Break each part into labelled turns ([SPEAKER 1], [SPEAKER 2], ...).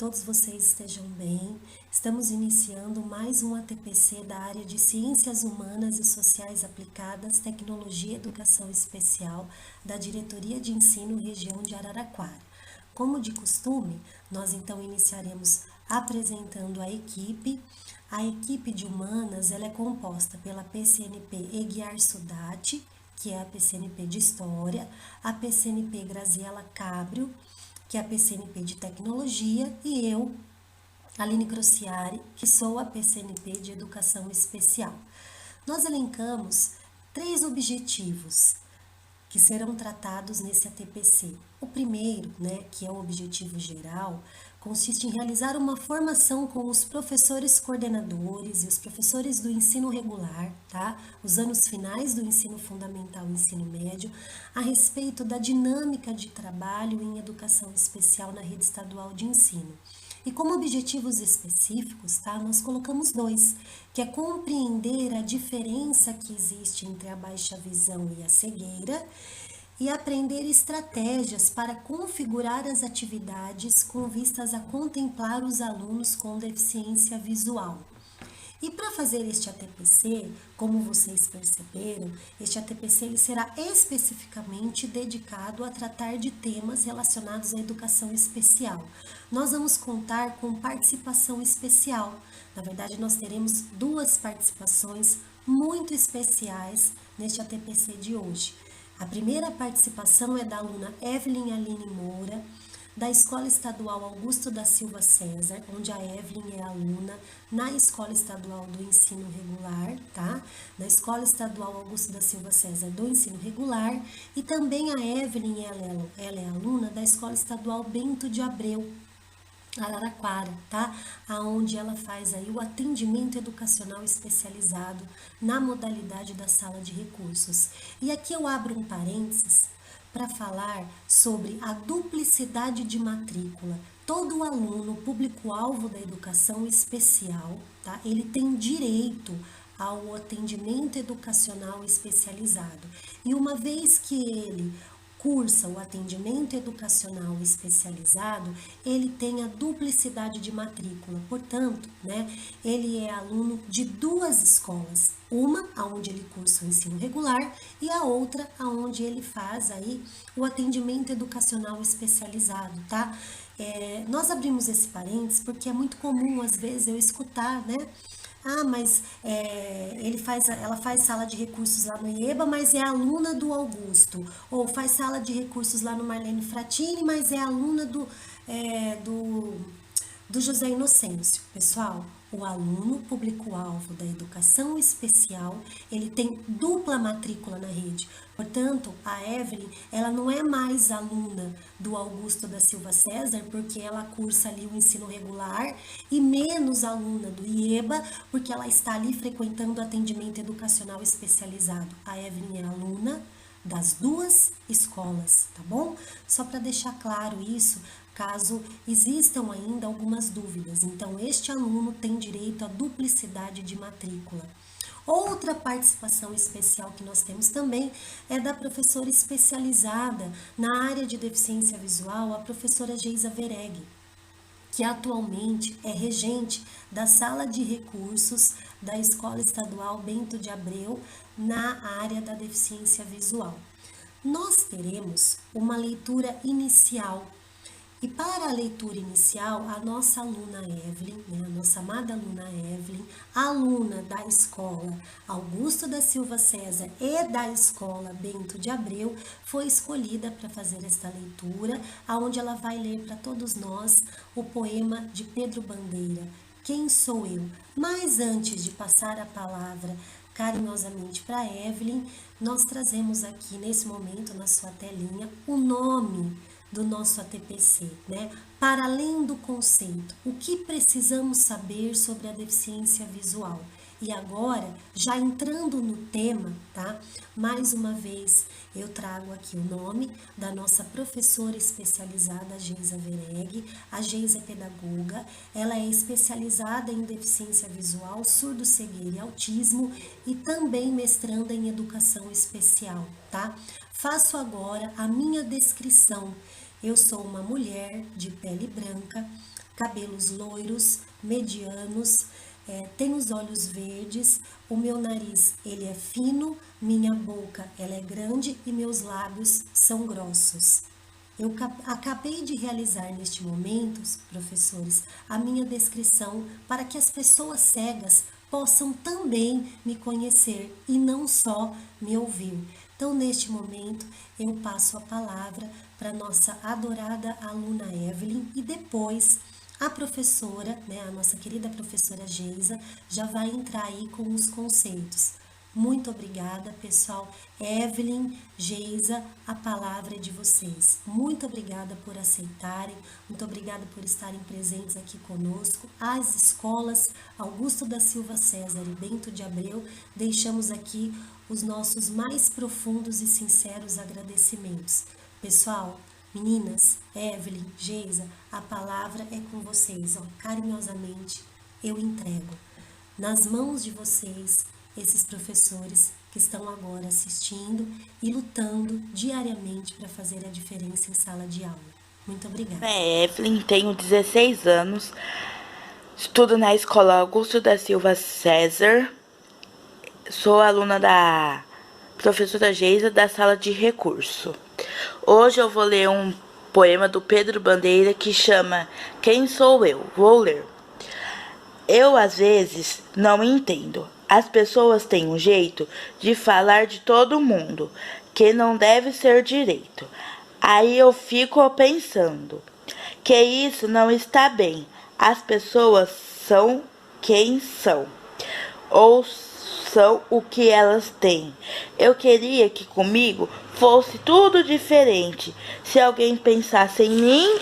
[SPEAKER 1] todos vocês estejam bem. Estamos iniciando mais um ATPC da área de Ciências Humanas e Sociais Aplicadas, Tecnologia e Educação Especial da Diretoria de Ensino Região de Araraquara. Como de costume, nós então iniciaremos apresentando a equipe. A equipe de Humanas ela é composta pela PCNP Eguiar Sudati, que é a PCNP de História, a PCNP Graziela Cabrio, que é a PCNP de Tecnologia, e eu, Aline Crociari, que sou a PCNP de Educação Especial. Nós elencamos 3 objetivos que serão tratados nesse ATPC. O primeiro, que é o objetivo geral, consiste em realizar uma formação com os professores coordenadores e os professores do ensino regular, os anos finais do ensino fundamental e ensino médio, a respeito da dinâmica de trabalho em educação especial na rede estadual de ensino. E como objetivos específicos, nós colocamos 2, que é compreender a diferença que existe entre a baixa visão e a cegueira e aprender estratégias para configurar as atividades com vistas a contemplar os alunos com deficiência visual. E para fazer este ATPC, como vocês perceberam, este ATPC ele será especificamente dedicado a tratar de temas relacionados à educação especial. Nós vamos contar com participação especial. Na verdade, nós teremos 2 participações muito especiais neste ATPC de hoje. A primeira participação é da aluna Evelyn Aline Moura, da Escola Estadual Augusto da Silva César, onde a Evelyn é aluna na Escola Estadual do Ensino Regular, Na Escola Estadual Augusto da Silva César do Ensino Regular, e também a Evelyn, ela é aluna da Escola Estadual Bento de Abreu, Araraquara, Aonde ela faz aí o atendimento educacional especializado na modalidade da sala de recursos. E aqui eu abro um parênteses para falar sobre a duplicidade de matrícula. Todo aluno, público-alvo da educação especial, ele tem direito ao atendimento educacional especializado. E uma vez que ele cursa o atendimento educacional especializado, ele tem a duplicidade de matrícula. Portanto, ele é aluno de 2 escolas, uma aonde ele cursa o ensino regular e a outra aonde ele faz aí o atendimento educacional especializado, Nós abrimos esse parênteses porque é muito comum às vezes eu escutar, mas ela faz sala de recursos lá no IEBA, mas é aluna do Augusto. Ou faz sala de recursos lá no Marlene Fratini, mas é aluna do José Inocêncio. Pessoal, o aluno público-alvo da educação especial, ele tem dupla matrícula na rede. Portanto, a Evelyn, ela não é mais aluna do Augusto da Silva César, porque ela cursa ali o ensino regular, e menos aluna do IEBA, porque ela está ali frequentando atendimento educacional especializado. A Evelyn é aluna das 2 escolas, tá bom? Só para deixar claro isso, caso existam ainda algumas dúvidas. Então, este aluno tem direito à duplicidade de matrícula. Outra participação especial que nós temos também é da professora especializada na área de deficiência visual, a professora Geisa Vereg, que atualmente é regente da Sala de Recursos da Escola Estadual Bento de Abreu na área da deficiência visual. Nós teremos uma leitura inicial. E para a leitura inicial, a nossa aluna Evelyn, a nossa amada aluna Evelyn, aluna da escola Augusto da Silva César e da escola Bento de Abreu, foi escolhida para fazer esta leitura, onde ela vai ler para todos nós o poema de Pedro Bandeira, Quem Sou Eu? Mas antes de passar a palavra carinhosamente para Evelyn, nós trazemos aqui nesse momento, na sua telinha, o nome do nosso ATPC, Para além do conceito, o que precisamos saber sobre a deficiência visual? E agora, já entrando no tema, Mais uma vez, eu trago aqui o nome da nossa professora especializada, Geisa Vereg. A Geisa é pedagoga, ela é especializada em deficiência visual, surdo-cegueira e autismo e também mestranda em educação especial, Faço agora a minha descrição. Eu sou uma mulher de pele branca, cabelos loiros, medianos, tenho os olhos verdes, o meu nariz ele é fino, minha boca ela é grande e meus lábios são grossos. Eu acabei de realizar neste momento, professores, a minha descrição para que as pessoas cegas possam também me conhecer e não só me ouvir. Então, neste momento, eu passo a palavra para nossa adorada aluna Evelyn e depois a professora, a nossa querida professora Geisa, já vai entrar aí com os conceitos. Muito obrigada, pessoal. Evelyn, Geisa, a palavra é de vocês. Muito obrigada por aceitarem, muito obrigada por estarem presentes aqui conosco. As escolas Augusto da Silva César e Bento de Abreu, deixamos aqui os nossos mais profundos e sinceros agradecimentos. Pessoal, meninas, Evelyn, Geisa, a palavra é com vocês, carinhosamente eu entrego. Nas mãos de vocês, esses professores que estão agora assistindo e lutando diariamente para fazer a diferença em sala de aula. Muito obrigada.
[SPEAKER 2] Meu nome é Evelyn, tenho 16 anos, estudo na Escola Augusto da Silva César, sou aluna da professora Geisa da sala de recurso. Hoje eu vou ler um poema do Pedro Bandeira que chama Quem Sou Eu? Vou ler. Eu, às vezes, não entendo. As pessoas têm um jeito de falar de todo mundo que não deve ser direito. Aí eu fico pensando que isso não está bem. As pessoas são quem são, ou são o que elas têm. Eu queria que comigo fosse tudo diferente. Se alguém pensasse em mim,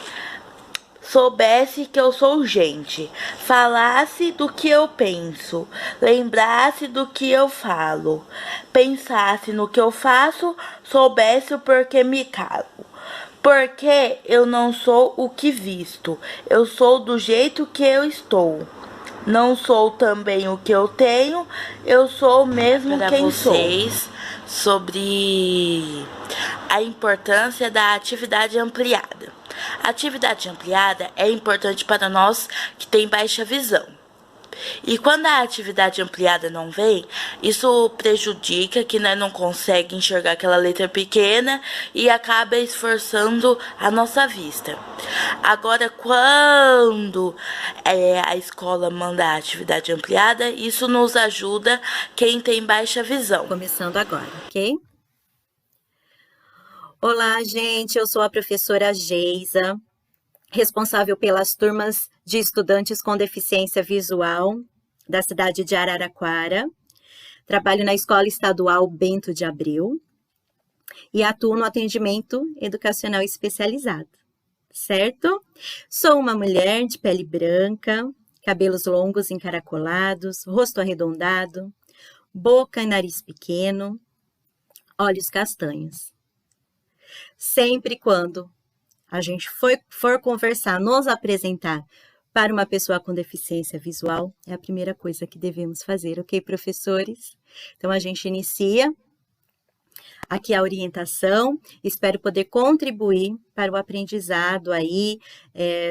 [SPEAKER 2] soubesse que eu sou gente, falasse do que eu penso, lembrasse do que eu falo, pensasse no que eu faço, soubesse o porquê me calo. Porque eu não sou o que visto, eu sou do jeito que eu estou. Não sou também o que eu tenho, eu sou mesmo quem sou. Sobre a importância da atividade ampliada. A atividade ampliada é importante para nós que tem baixa visão. E quando a atividade ampliada não vem, isso prejudica que nós não consegue enxergar aquela letra pequena e acaba esforçando a nossa vista. Agora, quando a escola manda a atividade ampliada, isso nos ajuda quem tem baixa visão.
[SPEAKER 3] Começando agora, ok? Olá, gente, eu sou a professora Geisa, responsável pelas turmas de estudantes com deficiência visual da cidade de Araraquara. Trabalho na Escola Estadual Bento de Abreu e atuo no atendimento educacional especializado, certo? Sou uma mulher de pele branca, cabelos longos encaracolados, rosto arredondado, boca e nariz pequeno, olhos castanhos. Sempre quando a gente for conversar, nos apresentar para uma pessoa com deficiência visual, é a primeira coisa que devemos fazer, ok, professores? Então, a gente inicia aqui a orientação, espero poder contribuir para o aprendizado aí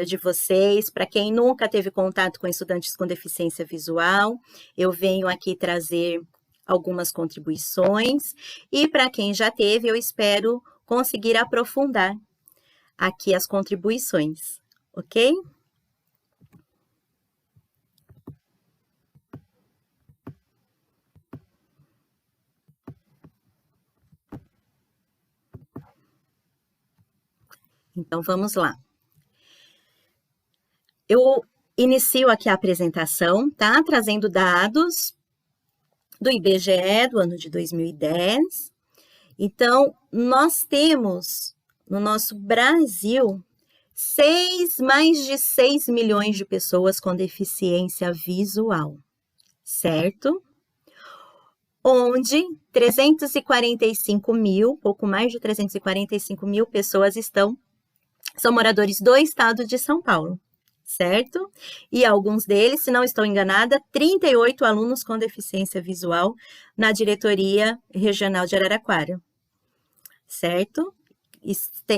[SPEAKER 3] de vocês. Para quem nunca teve contato com estudantes com deficiência visual, eu venho aqui trazer algumas contribuições, e para quem já teve, eu espero conseguir aprofundar aqui as contribuições, ok? Então, vamos lá. Eu inicio aqui a apresentação, tá? Trazendo dados do IBGE do ano de 2010. Então, nós temos no nosso Brasil mais de 6 milhões de pessoas com deficiência visual, certo? Onde 345 mil, pouco mais de 345 mil pessoas são moradores do estado de São Paulo, certo? E alguns deles, se não estou enganada, 38 alunos com deficiência visual na diretoria regional de Araraquara, certo? E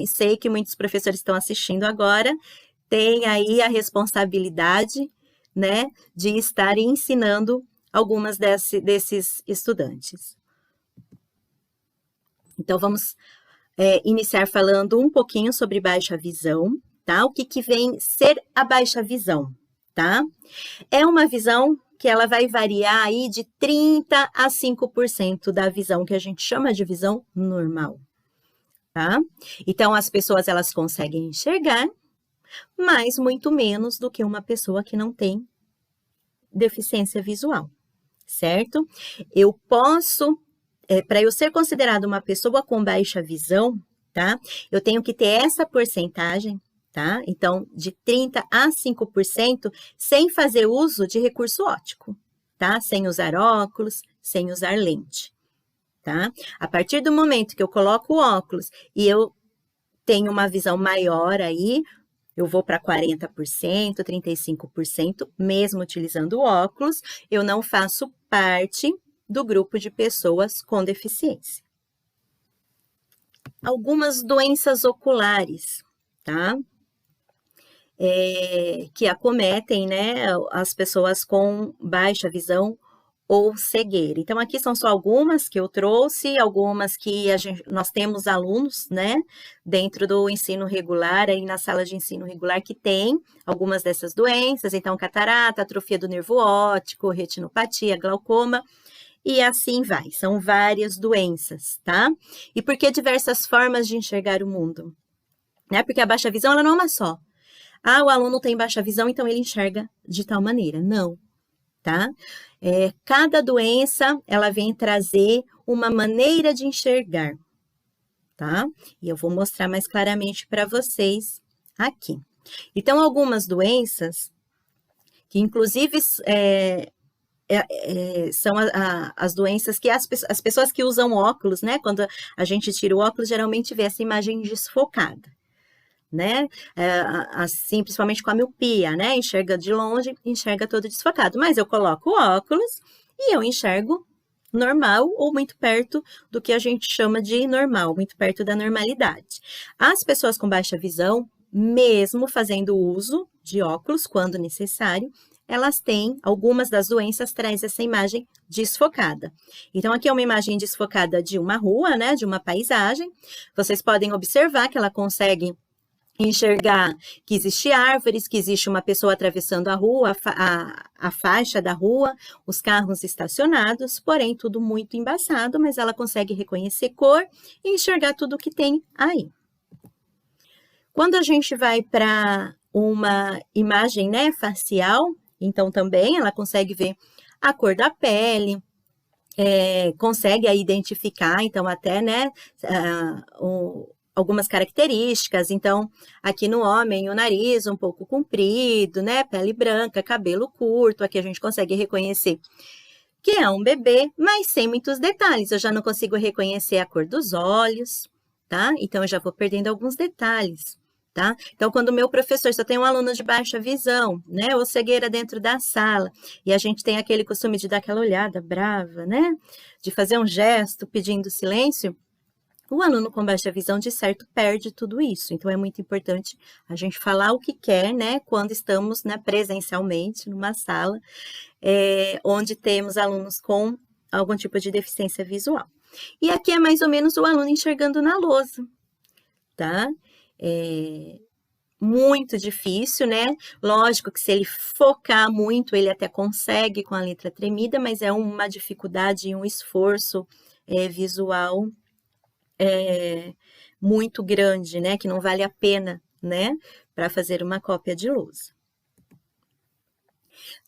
[SPEAKER 3] sei que muitos professores estão assistindo agora, tem aí a responsabilidade, né, de estar ensinando algumas desses estudantes. Então, vamos iniciar falando um pouquinho sobre baixa visão, tá? O que vem ser a baixa visão, tá? É uma visão que ela vai variar aí de 30 a 5% da visão que a gente chama de visão normal, tá? Então, as pessoas, elas conseguem enxergar, mas muito menos do que uma pessoa que não tem deficiência visual, certo? Eu posso, para eu ser considerada uma pessoa com baixa visão, tá? Eu tenho que ter essa porcentagem, tá? Então, de 30 a 5%, sem fazer uso de recurso óptico, tá? Sem usar óculos, sem usar lente, tá? A partir do momento que eu coloco o óculos e eu tenho uma visão maior aí, eu vou para 40%, 35%, mesmo utilizando óculos, eu não faço parte do grupo de pessoas com deficiência. Algumas doenças oculares, tá? Que acometem, né, as pessoas com baixa visão ou cegueira. Então, aqui são só algumas que eu trouxe, algumas que nós temos alunos, né, dentro do ensino regular, aí na sala de ensino regular, que tem algumas dessas doenças, então, catarata, atrofia do nervo óptico, retinopatia, glaucoma, e assim vai. São várias doenças, tá? E por que diversas formas de enxergar o mundo? Né? Porque a baixa visão, ela não é uma só. Ah, o aluno tem baixa visão, então ele enxerga de tal maneira. Não, tá? Cada doença, ela vem trazer uma maneira de enxergar, tá? E eu vou mostrar mais claramente para vocês aqui. Então, algumas doenças, que inclusive são as doenças que as pessoas que usam óculos, né? Quando a gente tira o óculos, geralmente vê essa imagem desfocada, né? Assim, principalmente com a miopia, né? Enxerga de longe, enxerga todo desfocado. Mas eu coloco o óculos e eu enxergo normal ou muito perto do que a gente chama de normal, muito perto da normalidade. As pessoas com baixa visão, mesmo fazendo uso de óculos quando necessário, elas têm, algumas das doenças traz essa imagem desfocada. Então, aqui é uma imagem desfocada de uma rua, né? De uma paisagem. Vocês podem observar que ela consegue enxergar que existe árvores, que existe uma pessoa atravessando a rua, a faixa da rua, os carros estacionados, porém tudo muito embaçado, mas ela consegue reconhecer cor e enxergar tudo que tem aí. Quando a gente vai para uma imagem, né, facial, então também ela consegue ver a cor da pele, consegue aí identificar, então até, né, algumas características. Então, aqui no homem, o nariz um pouco comprido, né? Pele branca, cabelo curto. Aqui a gente consegue reconhecer que é um bebê, mas sem muitos detalhes. Eu já não consigo reconhecer a cor dos olhos, tá? Então, eu já vou perdendo alguns detalhes, tá? Então, quando o meu professor só tem um aluno de baixa visão, né? Ou cegueira dentro da sala, e a gente tem aquele costume de dar aquela olhada brava, né? De fazer um gesto pedindo silêncio, o aluno com baixa visão, de certo, perde tudo isso. Então, é muito importante a gente falar o que quer, né? Quando estamos, né, presencialmente numa sala, onde temos alunos com algum tipo de deficiência visual. E aqui é mais ou menos o aluno enxergando na lousa, tá? Muito difícil, né? Lógico que se ele focar muito, ele até consegue com a letra tremida, mas é uma dificuldade e um esforço visual muito grande, né? Que não vale a pena, né? Para fazer uma cópia de lousa.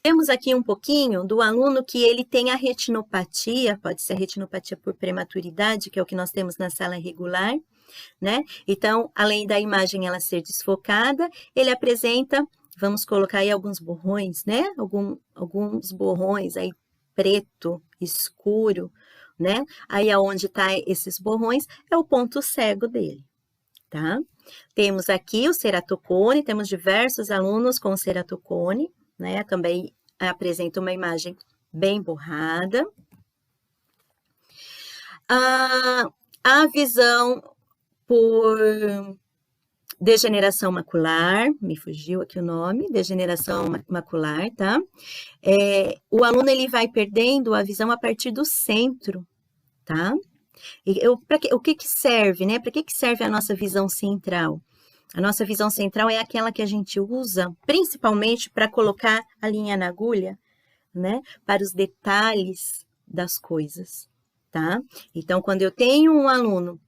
[SPEAKER 3] Temos aqui um pouquinho do aluno que ele tem a retinopatia, pode ser a retinopatia por prematuridade, que é o que nós temos na sala regular, né? Então, além da imagem ela ser desfocada, ele apresenta, vamos colocar aí alguns borrões, né? Alguns borrões aí preto, escuro, né? Aí aonde tá esses borrões é o ponto cego dele, tá? Temos aqui o ceratocone, temos diversos alunos com ceratocone, né? Também apresenta uma imagem bem borrada. A visão por Degeneração macular, me fugiu aqui o nome, degeneração macular, tá? O aluno, ele vai perdendo a visão a partir do centro, tá? O que serve, né? Para que serve a nossa visão central? A nossa visão central é aquela que a gente usa principalmente para colocar a linha na agulha, né? Para os detalhes das coisas, tá? Então, quando eu tenho um aluno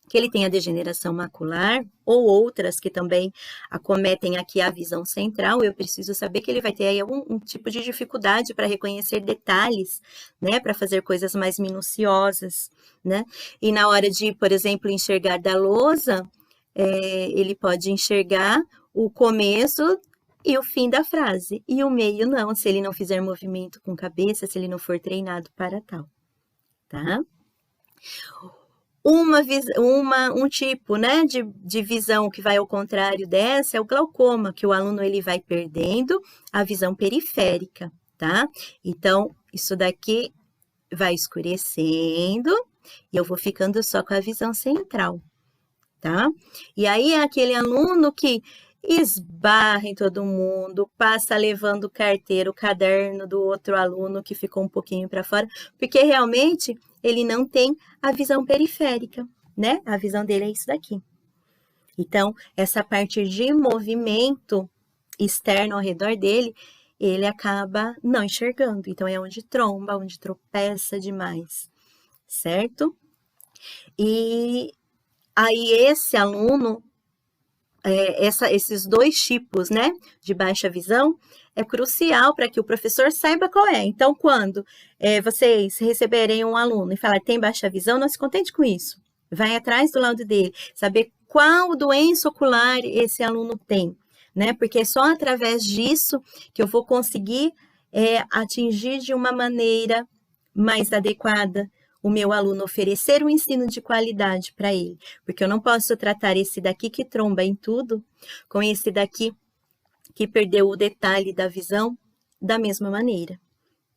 [SPEAKER 3] que ele tem a degeneração macular ou outras que também acometem aqui a visão central, eu preciso saber que ele vai ter aí um tipo de dificuldade para reconhecer detalhes, né, para fazer coisas mais minuciosas, né? E na hora de, por exemplo, enxergar da lousa, ele pode enxergar o começo e o fim da frase, e o meio não, se ele não fizer movimento com cabeça, se ele não for treinado para tal, tá? Um tipo, né, de visão que vai ao contrário dessa é o glaucoma, que o aluno ele vai perdendo a visão periférica, tá? Então, isso daqui vai escurecendo e eu vou ficando só com a visão central, tá? E aí é aquele aluno que esbarra em todo mundo, passa levando carteira, o caderno do outro aluno que ficou um pouquinho para fora, porque realmente ele não tem a visão periférica, né? A visão dele é isso daqui. Então, essa parte de movimento externo ao redor dele, ele acaba não enxergando. Então, é onde tromba, onde tropeça demais, certo? E aí, esse aluno, esses dois tipos, né, de baixa visão, é crucial para que o professor saiba qual é. Então, quando vocês receberem um aluno e falar tem baixa visão, não se contente com isso. Vai atrás do laudo dele, saber qual doença ocular esse aluno tem, né? Porque é só através disso que eu vou conseguir atingir de uma maneira mais adequada o meu aluno, oferecer um ensino de qualidade para ele. Porque eu não posso tratar esse daqui que tromba em tudo com esse daqui que perdeu o detalhe da visão da mesma maneira,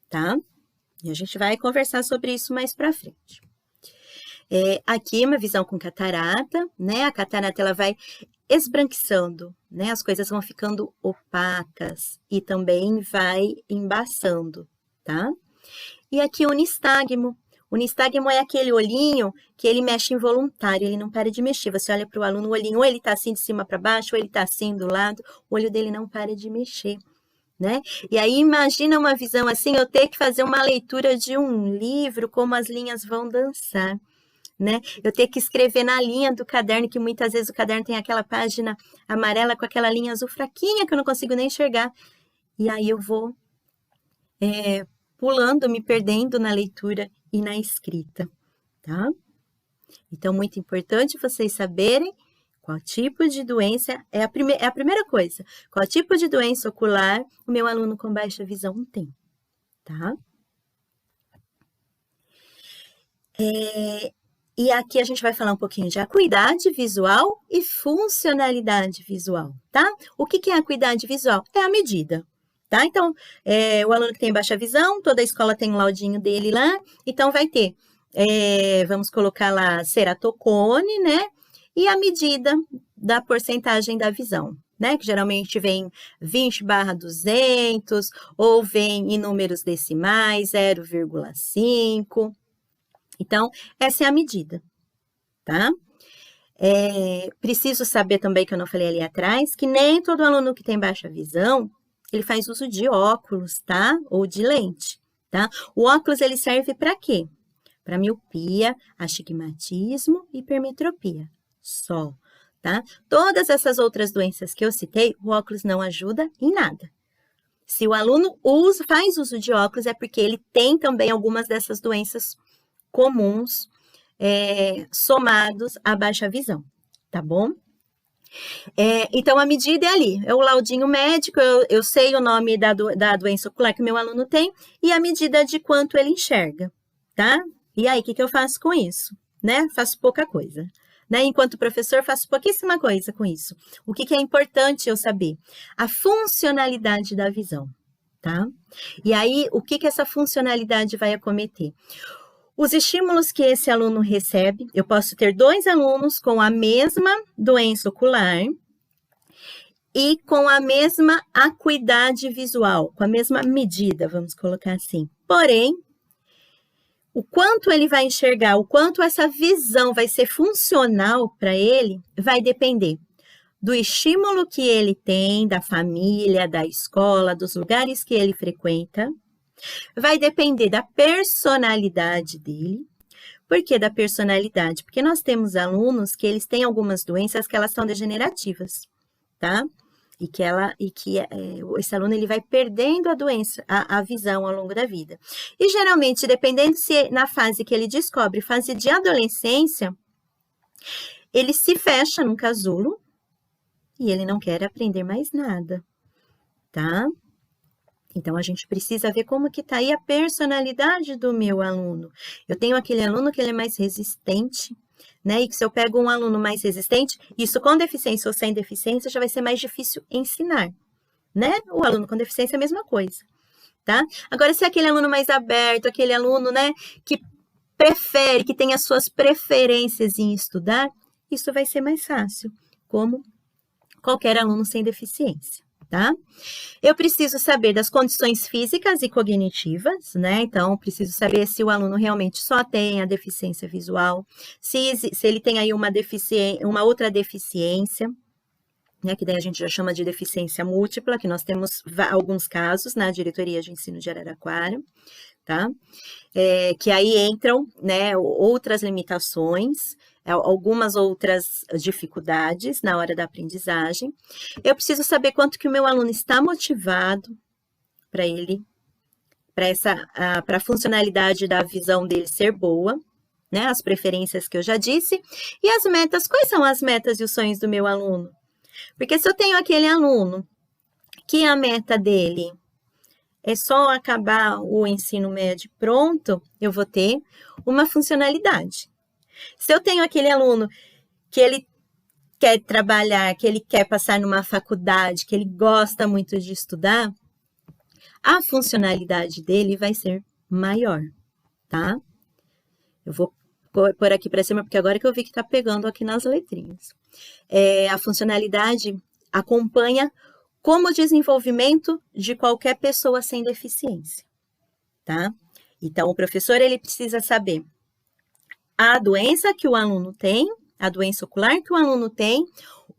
[SPEAKER 3] tá? E a gente vai conversar sobre isso mais para frente. Aqui uma visão com catarata, né? A catarata ela vai esbranquiçando, né? As coisas vão ficando opacas e também vai embaçando, tá? E aqui o nistagmo. O nistagmo é aquele olhinho que ele mexe involuntário, ele não para de mexer. Você olha para o aluno, o olhinho, ou ele está assim de cima para baixo, ou ele está assim do lado, o olho dele não para de mexer, né? E aí imagina uma visão assim, eu ter que fazer uma leitura de um livro, como as linhas vão dançar, né? Eu ter que escrever na linha do caderno, que muitas vezes o caderno tem aquela página amarela com aquela linha azul fraquinha que eu não consigo nem enxergar. E aí eu vou pulando, me perdendo na leitura e na escrita, tá? Então, muito importante vocês saberem qual tipo de doença, é a primeira coisa, qual tipo de doença ocular o meu aluno com baixa visão tem, tá? E aqui a gente vai falar um pouquinho de acuidade visual e funcionalidade visual, tá? O que é acuidade visual? É a medida. Tá? Então, o aluno que tem baixa visão, toda a escola tem um laudinho dele lá, então vai ter, vamos colocar lá, ceratocone, né? E a medida da porcentagem da visão, né? Que geralmente vem 20/200, ou vem em números decimais, 0,5. Então, essa é a medida, tá? Preciso saber também, que eu não falei ali atrás, que nem todo aluno que tem baixa visão, ele faz uso de óculos, tá? Ou de lente, tá? O óculos, ele serve para quê? Para miopia, astigmatismo e hipermetropia, só, tá? Todas essas outras doenças que eu citei, o óculos não ajuda em nada. Se o aluno faz uso de óculos, é porque ele tem também algumas dessas doenças comuns, somados à baixa visão, tá bom? Então, a medida é ali, é o laudinho médico, eu sei o nome da doença ocular que o meu aluno tem e a medida de quanto ele enxerga, tá? E aí, o que eu faço com isso? Né? Faço pouca coisa, né? Enquanto professor, faço pouquíssima coisa com isso. O que é importante eu saber? A funcionalidade da visão, tá? E aí, o que essa funcionalidade vai acometer? Os estímulos que esse aluno recebe, eu posso ter 2 alunos com a mesma doença ocular, e com a mesma acuidade visual, com a mesma medida, vamos colocar assim. Porém, o quanto ele vai enxergar, o quanto essa visão vai ser funcional para ele, vai depender do estímulo que ele tem, da família, da escola, dos lugares que ele frequenta. Vai depender da personalidade dele. Por que da personalidade? Porque nós temos alunos que eles têm algumas doenças que elas são degenerativas, tá? Esse aluno ele vai perdendo a doença, a visão ao longo da vida. E geralmente, dependendo se na fase que ele descobre, fase de adolescência, ele se fecha num casulo e ele não quer aprender mais nada, tá? Então, a gente precisa ver como que tá aí a personalidade do meu aluno. Eu tenho aquele aluno que ele é mais resistente, né? E que se eu pego um aluno mais resistente, isso com deficiência ou sem deficiência, já vai ser mais difícil ensinar, né? O aluno com deficiência é a mesma coisa, tá? Agora, se é aquele aluno mais aberto, aquele aluno, né, que prefere, que tem as suas preferências em estudar, isso vai ser mais fácil, como qualquer aluno sem deficiência, tá? Eu preciso saber das condições físicas e cognitivas, né? Então, preciso saber se o aluno realmente só tem a deficiência visual, se ele tem aí uma outra deficiência, né? Que daí a gente já chama de deficiência múltipla, que nós temos alguns casos na Diretoria de Ensino de Araraquara, tá? Que aí entram, né, outras limitações, algumas outras dificuldades na hora da aprendizagem. Eu preciso saber quanto que o meu aluno está motivado para a funcionalidade da visão dele ser boa, né? As preferências que eu já disse. E as metas, quais são as metas e os sonhos do meu aluno? Porque se eu tenho aquele aluno que a meta dele é só acabar o ensino médio pronto, eu vou ter uma funcionalidade. Se eu tenho aquele aluno que ele quer trabalhar, que ele quer passar numa faculdade, que ele gosta muito de estudar, a funcionalidade dele vai ser maior, tá? Eu vou pôr aqui para cima, porque agora que eu vi que tá pegando aqui nas letrinhas. A funcionalidade acompanha como o desenvolvimento de qualquer pessoa sem deficiência, tá? Então, o professor, ele precisa saber a doença que o aluno tem, a doença ocular que o aluno tem,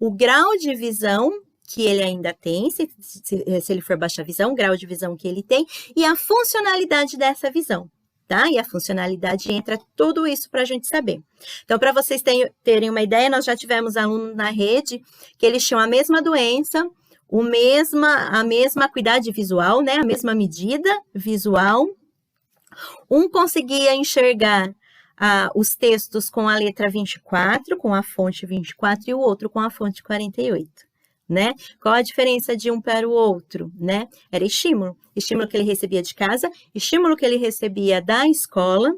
[SPEAKER 3] o grau de visão que ele ainda tem, se ele for baixa visão, o grau de visão que ele tem, e a funcionalidade dessa visão, tá? E a funcionalidade entra tudo isso para a gente saber. Então, para vocês terem uma ideia, nós já tivemos alunos na rede que eles tinham a mesma doença, a mesma acuidade visual, né? A mesma medida visual. Um conseguia enxergar os textos com a letra 24, com a fonte 24, e o outro com a fonte 48, né? Qual a diferença de um para o outro, né? Era estímulo. Estímulo que ele recebia de casa, estímulo que ele recebia da escola,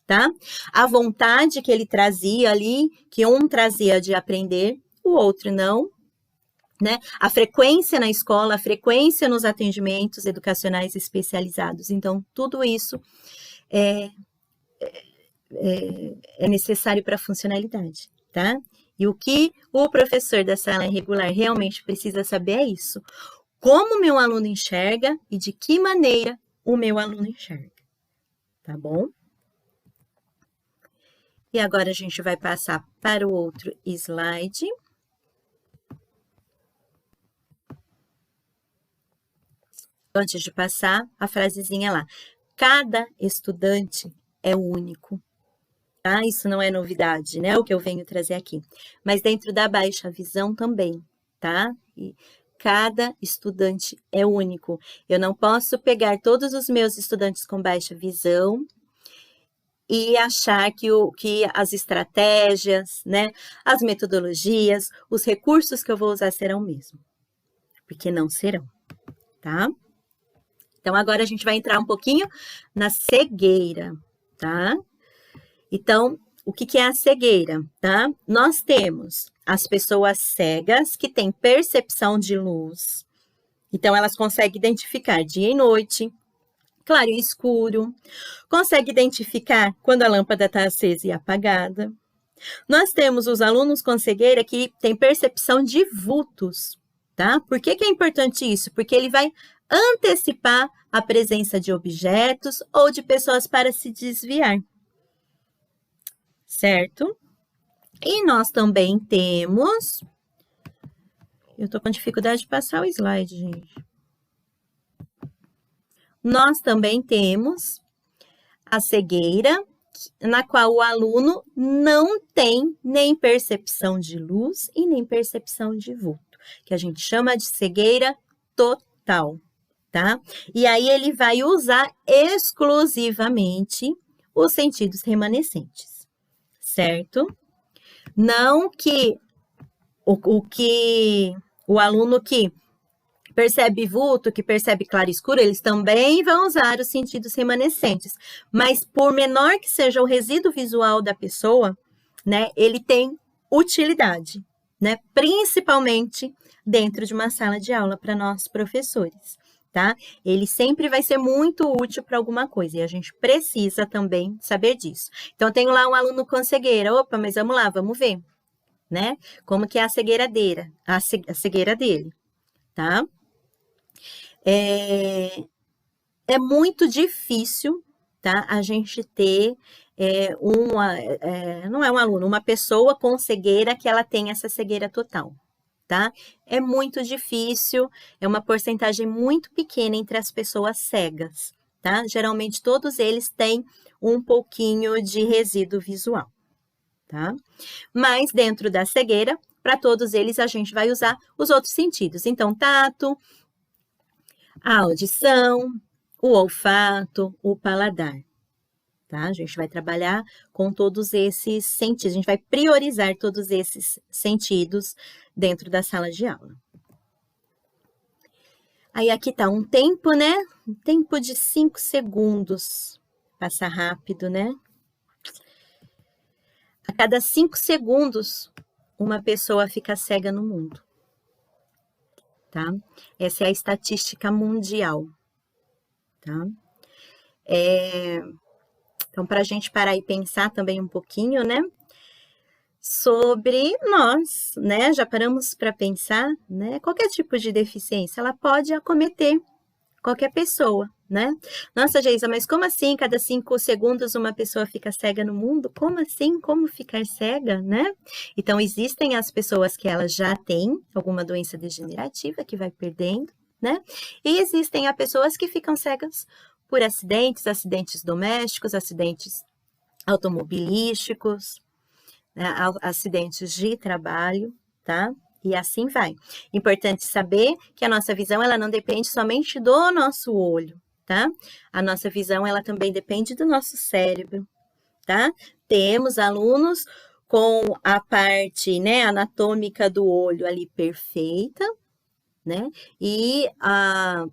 [SPEAKER 3] tá? A vontade que ele trazia ali, que um trazia de aprender, o outro não, né? A frequência na escola, a frequência nos atendimentos educacionais especializados. Então, tudo isso é necessário para a funcionalidade, tá? E o que o professor da sala regular realmente precisa saber é isso. Como o meu aluno enxerga e de que maneira o meu aluno enxerga, tá bom? E agora a gente vai passar para o outro slide. Antes de passar, a frasezinha lá. Cada estudante é único. Tá? Isso não é novidade, né? O que eu venho trazer aqui. Mas dentro da baixa visão também, tá? E cada estudante é único. Eu não posso pegar todos os meus estudantes com baixa visão e achar que as estratégias, né? As metodologias, os recursos que eu vou usar serão o mesmo. Porque não serão, tá? Então, agora a gente vai entrar um pouquinho na cegueira, tá? Então, o que é a cegueira, tá? Nós temos as pessoas cegas que têm percepção de luz. Então, elas conseguem identificar dia e noite, claro e escuro. Conseguem identificar quando a lâmpada está acesa e apagada. Nós temos os alunos com cegueira que têm percepção de vultos. tá? Por que que é importante isso? Porque ele vai antecipar a presença de objetos ou de pessoas para se desviar, certo? E nós também temos... Eu tô com dificuldade de passar o slide, gente. Nós também temos a cegueira, na qual o aluno não tem nem percepção de luz e nem percepção de vulto, que a gente chama de cegueira total, tá? E aí ele vai usar exclusivamente os sentidos remanescentes, certo? Não que o aluno que percebe vulto, que percebe claro e escuro, eles também vão usar os sentidos remanescentes. Mas por menor que seja o resíduo visual da pessoa, né, ele tem utilidade, né, principalmente dentro de uma sala de aula para nós professores, tá? Ele sempre vai ser muito útil para alguma coisa e a gente precisa também saber disso. Então, tenho lá um aluno com cegueira. Opa, mas vamos lá, vamos ver, né? Como que é a cegueira dele, a cegueira dele, tá? É muito difícil, tá? A gente ter não é um aluno, uma pessoa com cegueira que ela tem essa cegueira total, tá? É muito difícil, é uma porcentagem muito pequena entre as pessoas cegas, tá? Geralmente todos eles têm um pouquinho de resíduo visual, tá? Mas dentro da cegueira, para todos eles a gente vai usar os outros sentidos. Então, tato, a audição, o olfato, o paladar, tá? A gente vai trabalhar com todos esses sentidos, a gente vai priorizar todos esses sentidos dentro da sala de aula. Aí aqui tá um tempo, né? Um tempo de 5 segundos. Passa rápido, né? A cada 5 segundos, uma pessoa fica cega no mundo, tá? Essa é a estatística mundial, tá? Então, para a gente parar e pensar também um pouquinho, né? Sobre nós, né? Já paramos para pensar, né? Qualquer tipo de deficiência, ela pode acometer qualquer pessoa, né? Nossa, Geisa, mas como assim? Cada 5 segundos uma pessoa fica cega no mundo? Como assim? Como ficar cega, né? Então, existem as pessoas que elas já têm alguma doença degenerativa que vai perdendo, né? E existem as pessoas que ficam cegas por acidentes, acidentes domésticos, acidentes automobilísticos, né? Acidentes de trabalho, tá? E assim vai. Importante saber que a nossa visão, ela não depende somente do nosso olho, tá? A nossa visão, ela também depende do nosso cérebro, tá? Temos alunos com a parte, né, anatômica do olho ali perfeita, né? E a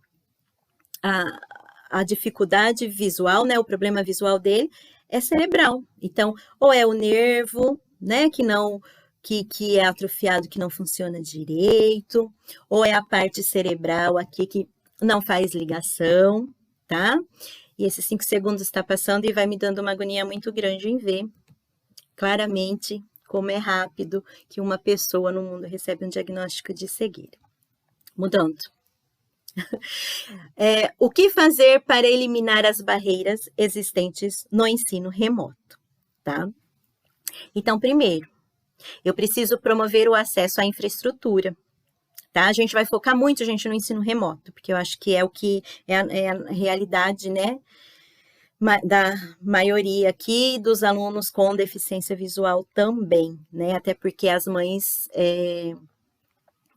[SPEAKER 3] dificuldade visual, né, o problema visual dele é cerebral. Então, ou é o nervo, né, que é atrofiado, que não funciona direito, ou é a parte cerebral aqui que não faz ligação, tá? E esses 5 segundos está passando e vai me dando uma agonia muito grande em ver claramente como é rápido que uma pessoa no mundo recebe um diagnóstico de cegueira. Mudando. O que fazer para eliminar as barreiras existentes no ensino remoto, tá? Então, primeiro, eu preciso promover o acesso à infraestrutura, tá? A gente vai focar muito, gente, no ensino remoto, porque eu acho que é o que é a realidade, né, da maioria aqui dos alunos com deficiência visual também, né? Até porque as mães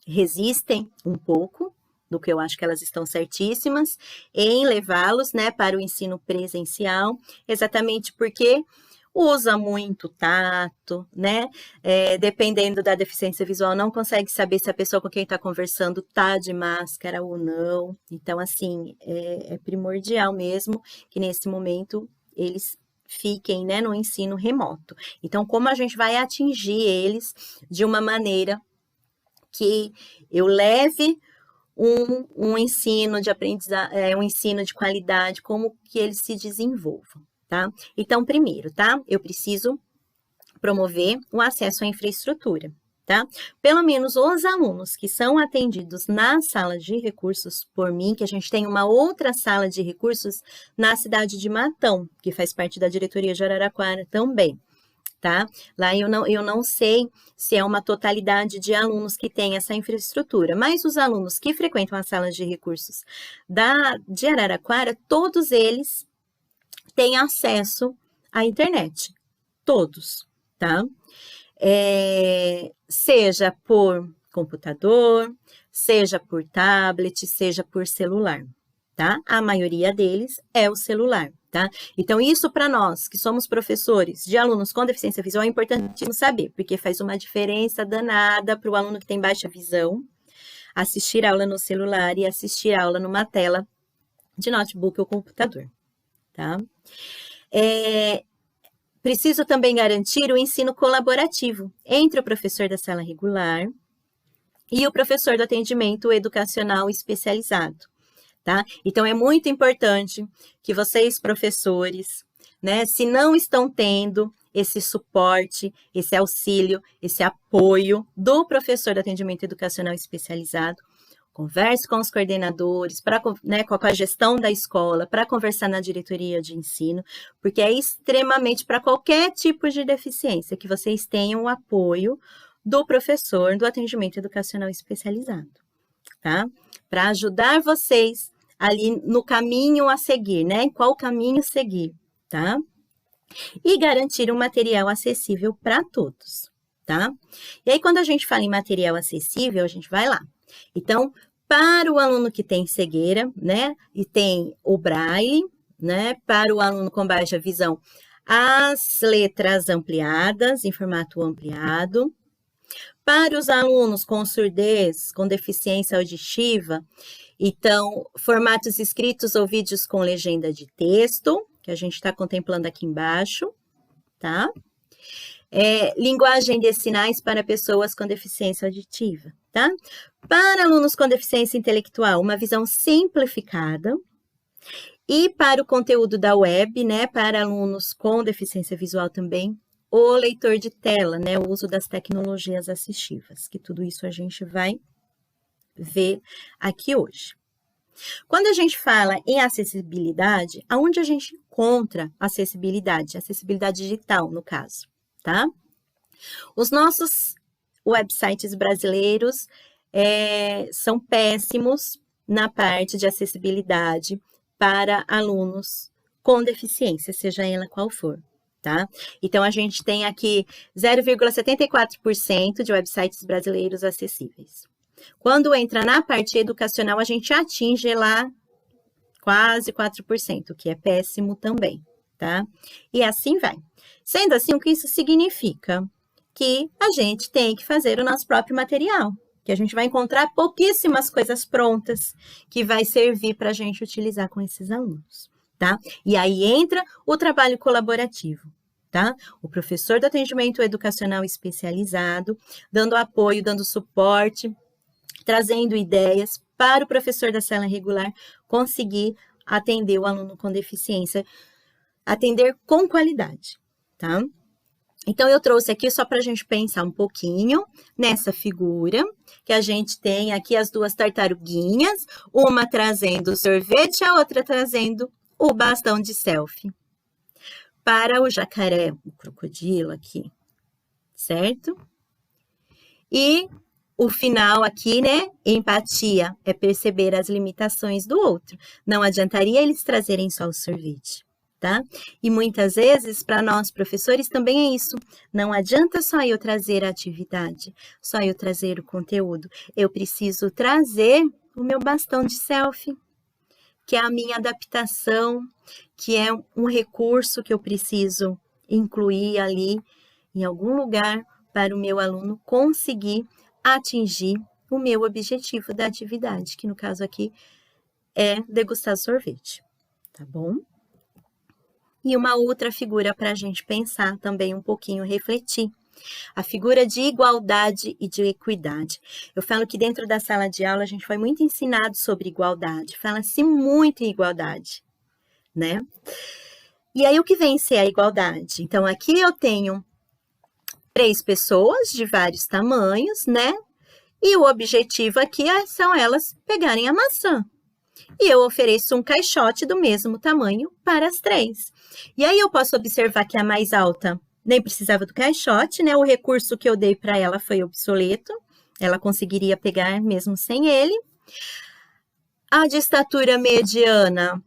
[SPEAKER 3] resistem um pouco, do que eu acho que elas estão certíssimas, em levá-los, né, para o ensino presencial, exatamente porque usa muito tato, né? Dependendo da deficiência visual, não consegue saber se a pessoa com quem está conversando tá de máscara ou não. Então, assim, é primordial mesmo que nesse momento eles fiquem, né, no ensino remoto. Então, como a gente vai atingir eles de uma maneira que eu leve um ensino de aprendizagem, um ensino de qualidade, como que eles se desenvolvam, tá? Então, primeiro, tá? Eu preciso promover o acesso à infraestrutura, tá? Pelo menos os alunos que são atendidos na sala de recursos por mim, que a gente tem uma outra sala de recursos na cidade de Matão, que faz parte da diretoria de Araraquara também, tá? Lá eu não sei se é uma totalidade de alunos que tem essa infraestrutura, mas os alunos que frequentam as salas de recursos de Araraquara, todos eles têm acesso à internet, todos, tá? Seja por computador, seja por tablet, seja por celular, tá? A maioria deles é o celular, tá? Então, isso para nós, que somos professores de alunos com deficiência visual, é importante saber, porque faz uma diferença danada para o aluno que tem baixa visão, assistir aula no celular e assistir aula numa tela de notebook ou computador, tá? Preciso também garantir o ensino colaborativo entre o professor da sala regular e o professor do atendimento educacional especializado, tá? Então, é muito importante que vocês, professores, né, se não estão tendo esse suporte, esse auxílio, esse apoio do professor do atendimento educacional especializado, converse com os coordenadores, né, com a gestão da escola, para conversar na diretoria de ensino, porque é extremamente para qualquer tipo de deficiência que vocês tenham o apoio do professor do atendimento educacional especializado, tá? Para ajudar vocês ali no caminho a seguir, né? Em qual caminho seguir, tá? E garantir um material acessível para todos, tá? E aí, quando a gente fala em material acessível, a gente vai lá. Então, para o aluno que tem cegueira, né, e tem o braille, né, para o aluno com baixa visão, as letras ampliadas, em formato ampliado. Para os alunos com surdez, com deficiência auditiva, então, formatos escritos ou vídeos com legenda de texto, que a gente está contemplando aqui embaixo, tá? Linguagem de sinais para pessoas com deficiência auditiva, tá? Para alunos com deficiência intelectual, uma visão simplificada. E para o conteúdo da web, né, para alunos com deficiência visual também, o leitor de tela, né, o uso das tecnologias assistivas, que tudo isso a gente vai ver aqui hoje. Quando a gente fala em acessibilidade, aonde a gente encontra acessibilidade? Acessibilidade digital, no caso, tá? Os nossos websites brasileiros são péssimos na parte de acessibilidade para alunos com deficiência, seja ela qual for, tá? Então, a gente tem aqui 0,74% de websites brasileiros acessíveis. Quando entra na parte educacional, a gente atinge lá quase 4%, o que é péssimo também, tá? E assim vai. Sendo assim, o que isso significa? Que a gente tem que fazer o nosso próprio material, que a gente vai encontrar pouquíssimas coisas prontas que vai servir para a gente utilizar com esses alunos, tá? E aí entra o trabalho colaborativo, tá? O professor do atendimento educacional especializado, dando apoio, dando suporte, trazendo ideias para o professor da sala regular conseguir atender o aluno com deficiência, atender com qualidade, tá? Então, eu trouxe aqui só para a gente pensar um pouquinho nessa figura, que a gente tem aqui as duas tartaruguinhas, uma trazendo o sorvete, a outra trazendo o bastão de selfie. Para o jacaré, o crocodilo aqui, certo? E o final aqui, né? Empatia é perceber as limitações do outro. Não adiantaria eles trazerem só o sorvete, tá? E muitas vezes, para nós professores, também é isso. Não adianta só eu trazer a atividade, só eu trazer o conteúdo. Eu preciso trazer o meu bastão de selfie, que é a minha adaptação, que é um recurso que eu preciso incluir ali em algum lugar para o meu aluno conseguir atingir o meu objetivo da atividade, que no caso aqui é degustar sorvete, tá bom? E uma outra figura para a gente pensar também um pouquinho, refletir. A figura de igualdade e de equidade. Eu falo que dentro da sala de aula a gente foi muito ensinado sobre igualdade, fala-se muito em igualdade, né? E aí o que vem ser a igualdade? Então aqui eu tenho 3 pessoas de vários tamanhos, né? E o objetivo aqui são elas pegarem a maçã. E eu ofereço um caixote do mesmo tamanho para as 3. E aí eu posso observar que a mais alta nem precisava do caixote, né? O recurso que eu dei para ela foi obsoleto. Ela conseguiria pegar mesmo sem ele. A de estatura mediana,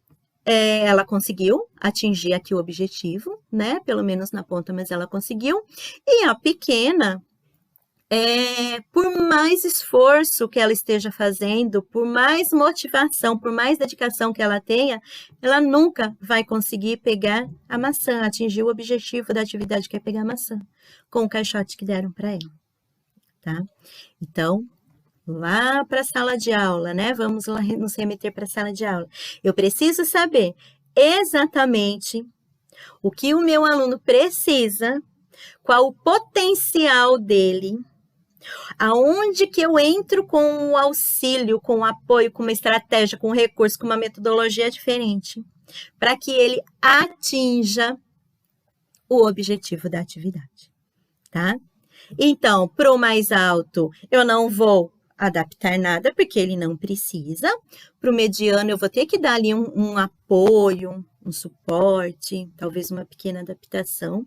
[SPEAKER 3] ela conseguiu atingir aqui o objetivo, né? Pelo menos na ponta, mas ela conseguiu. E a pequena, por mais esforço que ela esteja fazendo, por mais motivação, por mais dedicação que ela tenha, ela nunca vai conseguir pegar a maçã, atingir o objetivo da atividade que é pegar a maçã, com o caixote que deram para ela, tá? Então, lá para a sala de aula, né? Vamos lá nos remeter para a sala de aula. Eu preciso saber exatamente o que o meu aluno precisa, qual o potencial dele, aonde que eu entro com o auxílio, com o apoio, com uma estratégia, com um recurso, com uma metodologia diferente, para que ele atinja o objetivo da atividade, tá? Então, para o mais alto, eu não vou adaptar nada, porque ele não precisa. Para o mediano, eu vou ter que dar ali um apoio, um suporte, talvez uma pequena adaptação.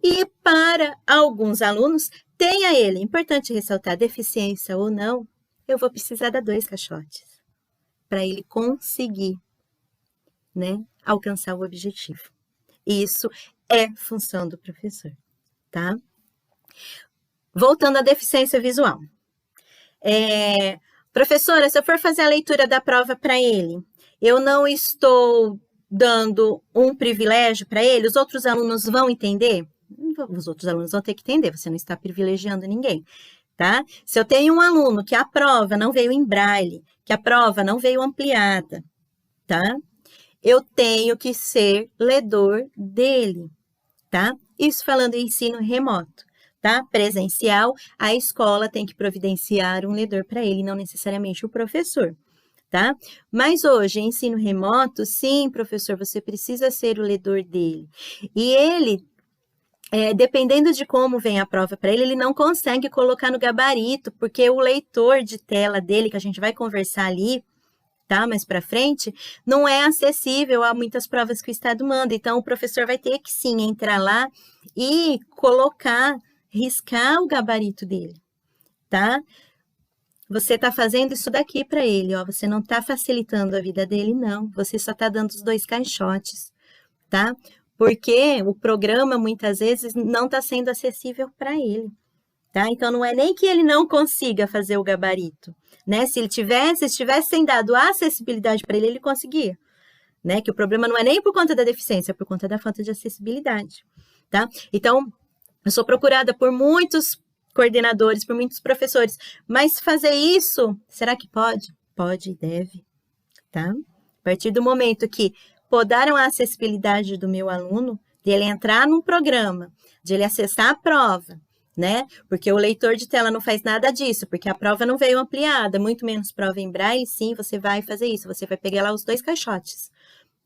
[SPEAKER 3] E para alguns alunos, tenha ele, importante ressaltar, deficiência ou não, eu vou precisar dar 2 caixotes, para ele conseguir, né, alcançar o objetivo. Isso é função do professor, tá? Voltando à deficiência visual. Professora, se eu for fazer a leitura da prova para ele, eu não estou dando um privilégio para ele, os outros alunos vão entender? Os outros alunos vão ter que entender, você não está privilegiando ninguém, tá? Se eu tenho um aluno que a prova não veio em braille, que a prova não veio ampliada, tá? Eu tenho que ser ledor dele, tá? Isso falando em ensino remoto. Tá? Presencial, a escola tem que providenciar um ledor para ele, não necessariamente o professor, tá? Mas hoje, em ensino remoto, sim, professor, você precisa ser o ledor dele. E ele, dependendo de como vem a prova para ele não consegue colocar no gabarito, porque o leitor de tela dele, que a gente vai conversar ali, tá? Mais para frente, não é acessível a muitas provas que o Estado manda. Então, o professor vai ter que, sim, entrar lá e riscar o gabarito dele, tá? Você tá fazendo isso daqui para ele, ó. Você não tá facilitando a vida dele, não. Você só tá dando os 2 caixotes, tá? Porque o programa, muitas vezes, não tá sendo acessível para ele, tá? Então, não é nem que ele não consiga fazer o gabarito, né? Se tivesse sendo dado a acessibilidade para ele, ele conseguia, né? Que o problema não é nem por conta da deficiência, é por conta da falta de acessibilidade, tá? Então, eu sou procurada por muitos coordenadores, por muitos professores, mas fazer isso, será que pode? Pode e deve, tá? A partir do momento que podaram a acessibilidade do meu aluno, de ele entrar num programa, de ele acessar a prova, né? Porque o leitor de tela não faz nada disso, porque a prova não veio ampliada, muito menos prova em braille, sim, você vai fazer isso, você vai pegar lá os 2 caixotes,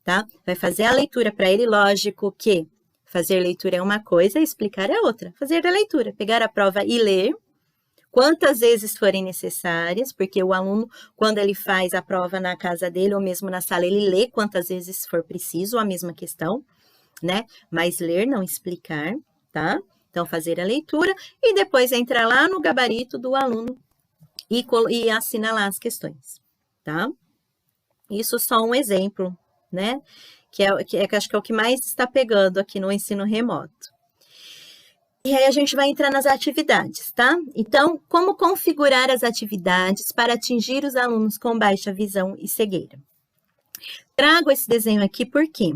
[SPEAKER 3] tá? Vai fazer a leitura para ele, lógico que fazer leitura é uma coisa, explicar é outra. Fazer a leitura, pegar a prova e ler, quantas vezes forem necessárias, porque o aluno, quando ele faz a prova na casa dele ou mesmo na sala, ele lê quantas vezes for preciso a mesma questão, né? Mas ler, não explicar, tá? Então, fazer a leitura e depois entrar lá no gabarito do aluno e assinalar as questões, tá? Isso só um exemplo, né? Que acho que é o que mais está pegando aqui no ensino remoto. E aí a gente vai entrar nas atividades, tá? Então, como configurar as atividades para atingir os alunos com baixa visão e cegueira? Trago esse desenho aqui porque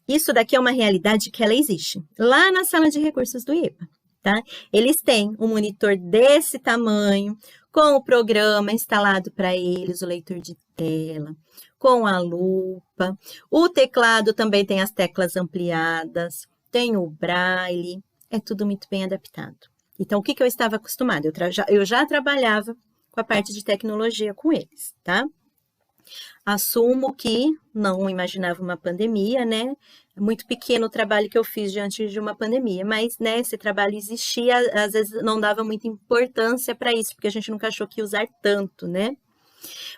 [SPEAKER 3] isso daqui é uma realidade que ela existe lá na sala de recursos do IEPA, tá? Eles têm um monitor desse tamanho, com o programa instalado para eles, o leitor de tela, com a lupa. O teclado também tem as teclas ampliadas, tem o braille, é tudo muito bem adaptado. Então, o que eu estava acostumada? Eu já trabalhava com a parte de tecnologia com eles, tá? Assumo que não imaginava uma pandemia, né? É muito pequeno o trabalho que eu fiz diante de uma pandemia, mas, né, esse trabalho existia, às vezes não dava muita importância para isso, porque a gente nunca achou que ia usar tanto, né?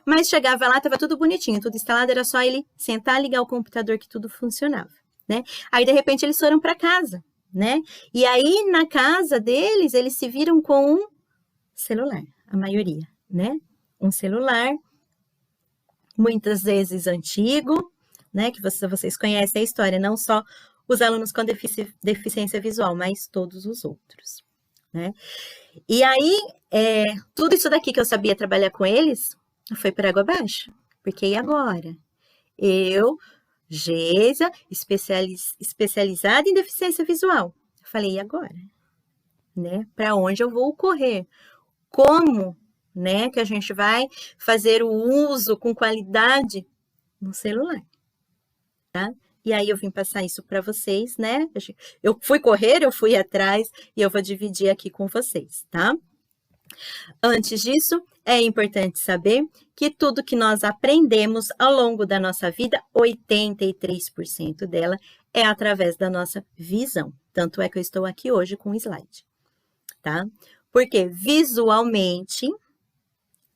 [SPEAKER 3] Mas chegava lá, estava tudo bonitinho, tudo instalado, era só ele sentar, ligar o computador que tudo funcionava, né? Aí, de repente, eles foram para casa, né? E aí, na casa deles, eles se viram com um celular, a maioria, né? Um celular, muitas vezes antigo, né? Que vocês conhecem a história, não só os alunos com deficiência visual, mas todos os outros, né? E aí, tudo isso daqui que eu sabia trabalhar com eles foi por água abaixo, porque e agora? Eu, Geisa, especializada em deficiência visual. Eu falei, e agora? Né? Para onde eu vou correr? Como, né, que a gente vai fazer o uso com qualidade no celular, tá? E aí eu vim passar isso para vocês, né? Eu fui correr, eu fui atrás e eu vou dividir aqui com vocês, tá? Antes disso, é importante saber que tudo que nós aprendemos ao longo da nossa vida, 83% dela é através da nossa visão. Tanto é que eu estou aqui hoje com um slide, tá? Porque visualmente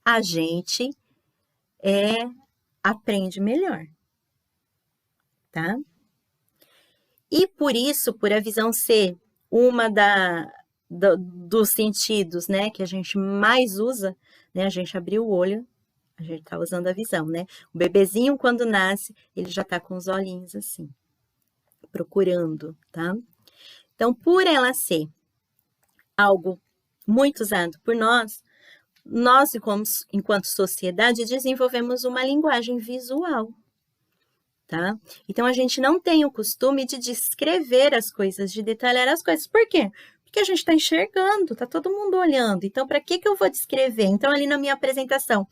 [SPEAKER 3] a gente aprende melhor, tá? E por isso, por a visão ser uma dos sentidos, né, que a gente mais usa, né, a gente abriu o olho, a gente tá usando a visão, né? O bebezinho, quando nasce, ele já tá com os olhinhos assim, procurando, tá? Então, por ela ser algo muito usado por nós, enquanto sociedade, desenvolvemos uma linguagem visual, tá? Então, a gente não tem o costume de descrever as coisas, de detalhar as coisas. Por quê? Porque a gente está enxergando, tá todo mundo olhando. Então, para que eu vou descrever? Então, ali na minha apresentação,